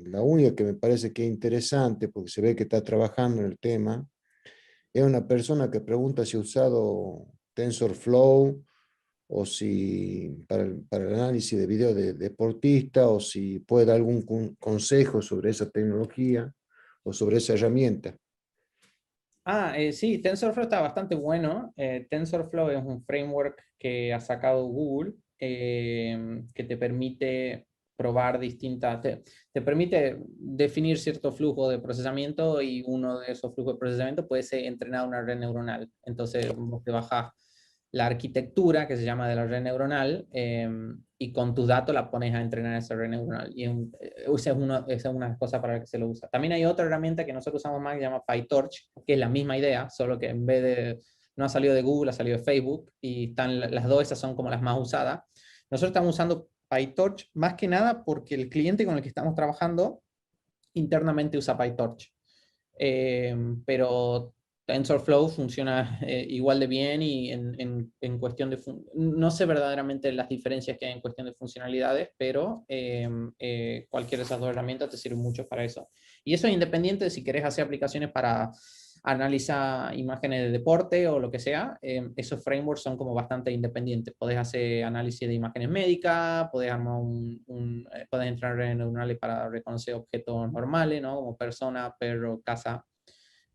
La única que me parece que es interesante, porque se ve que está trabajando en el tema, es una persona que pregunta si ha usado TensorFlow o si para el análisis de video de deportista, o si puede dar algún consejo sobre esa tecnología o sobre esa herramienta. Sí, TensorFlow está bastante bueno. TensorFlow es un framework que ha sacado Google, que te permite probar distintas, te permite definir cierto flujo de procesamiento, y uno de esos flujos de procesamiento puede ser entrenar una red neuronal. Entonces vos te bajás la arquitectura que se llama de la red neuronal, y con tus datos la pones a entrenar esa red neuronal. Y esa es una de las cosas para las que se lo usa. También hay otra herramienta que nosotros usamos más que se llama PyTorch, que es la misma idea, solo que en vez de, no ha salido de Google, ha salido de Facebook, y están las dos, esas son como las más usadas. Nosotros estamos usando PyTorch más que nada porque el cliente con el que estamos trabajando internamente usa PyTorch. Pero TensorFlow funciona igual de bien, y en cuestión de... No sé verdaderamente las diferencias que hay en cuestión de funcionalidades, pero cualquiera de esas dos herramientas te sirve mucho para eso. Y eso es independiente de si querés hacer aplicaciones para analizar imágenes de deporte o lo que sea. Esos frameworks son como bastante independientes. Podés hacer análisis de imágenes médicas, podés armar podés entrar en neuronales para reconocer objetos normales, ¿no? Como persona, perro, casa.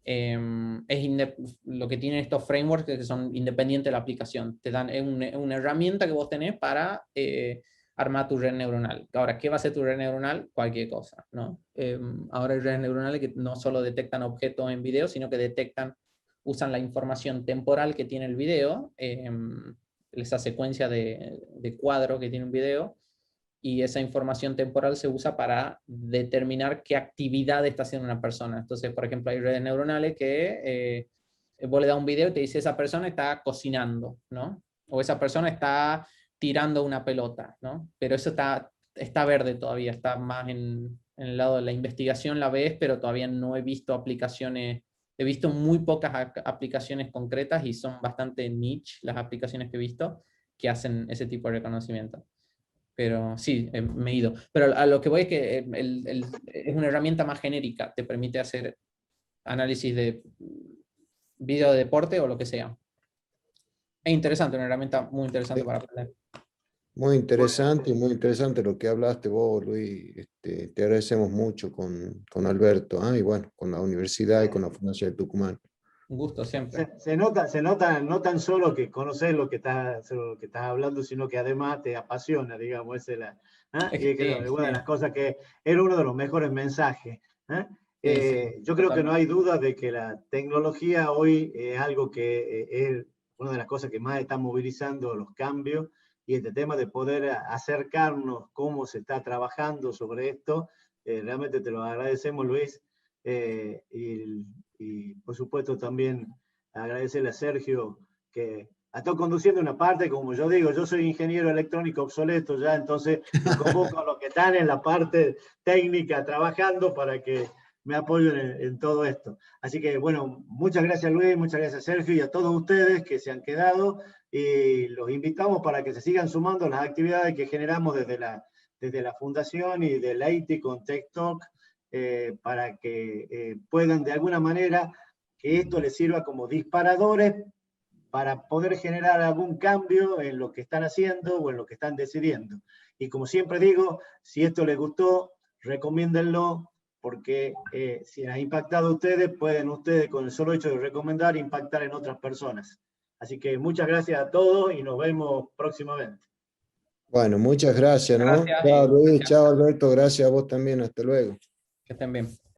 Lo que tienen estos frameworks es que son independientes de la aplicación. Te dan una herramienta que vos tenés para armar tu red neuronal. Ahora, ¿qué va a ser tu red neuronal? Cualquier cosa, ¿no? Ahora hay redes neuronales que no solo detectan objetos en video, sino que usan la información temporal que tiene el video, esa secuencia de cuadro que tiene un video, y esa información temporal se usa para determinar qué actividad está haciendo una persona. Entonces, por ejemplo, hay redes neuronales que vos le das un video y te dice, esa persona está cocinando, ¿no? O esa persona está tirando una pelota, ¿no? Pero eso está verde todavía, está más en el lado de la investigación, la ves, pero todavía no he visto aplicaciones, he visto muy pocas aplicaciones concretas, y son bastante niche las aplicaciones que he visto que hacen ese tipo de reconocimiento. Pero sí, me he ido. Pero a lo que voy es que es una herramienta más genérica, te permite hacer análisis de video de deporte o lo que sea. Es interesante, una herramienta muy interesante para aprender. Muy interesante lo que hablaste vos, Luis. Te agradecemos mucho con Alberto, y bueno, con la universidad y con la Fundación de Tucumán. Un gusto siempre. Se nota no tan solo que conoces lo que estás hablando, sino que además te apasiona, digamos, esa es la, y que es una de las cosas que era uno de los mejores mensajes. Yo creo que no hay duda de que la tecnología hoy es algo que es una de las cosas que más está movilizando los cambios, y este tema de poder acercarnos cómo se está trabajando sobre esto, realmente te lo agradecemos, Luis, y por supuesto también agradecerle a Sergio, que ha estado conduciendo una parte. Como yo digo, yo soy ingeniero electrónico obsoleto ya, entonces me convoco a los que están en la parte técnica trabajando para que me apoyen en todo esto. Así que bueno, muchas gracias Luis, muchas gracias Sergio, y a todos ustedes que se han quedado, y los invitamos para que se sigan sumando las actividades que generamos desde la Fundación y del IT con Tech Talk, para que puedan de alguna manera, que esto les sirva como disparadores para poder generar algún cambio en lo que están haciendo o en lo que están decidiendo. Y como siempre digo, si esto les gustó, recomiéndenlo, porque si les ha impactado a ustedes, pueden ustedes con el solo hecho de recomendar impactar en otras personas. Así que muchas gracias a todos y nos vemos próximamente. Bueno, muchas gracias, ¿no? Gracias. Chao Luis, chao Alberto, gracias a vos también, hasta luego. Que estén bien.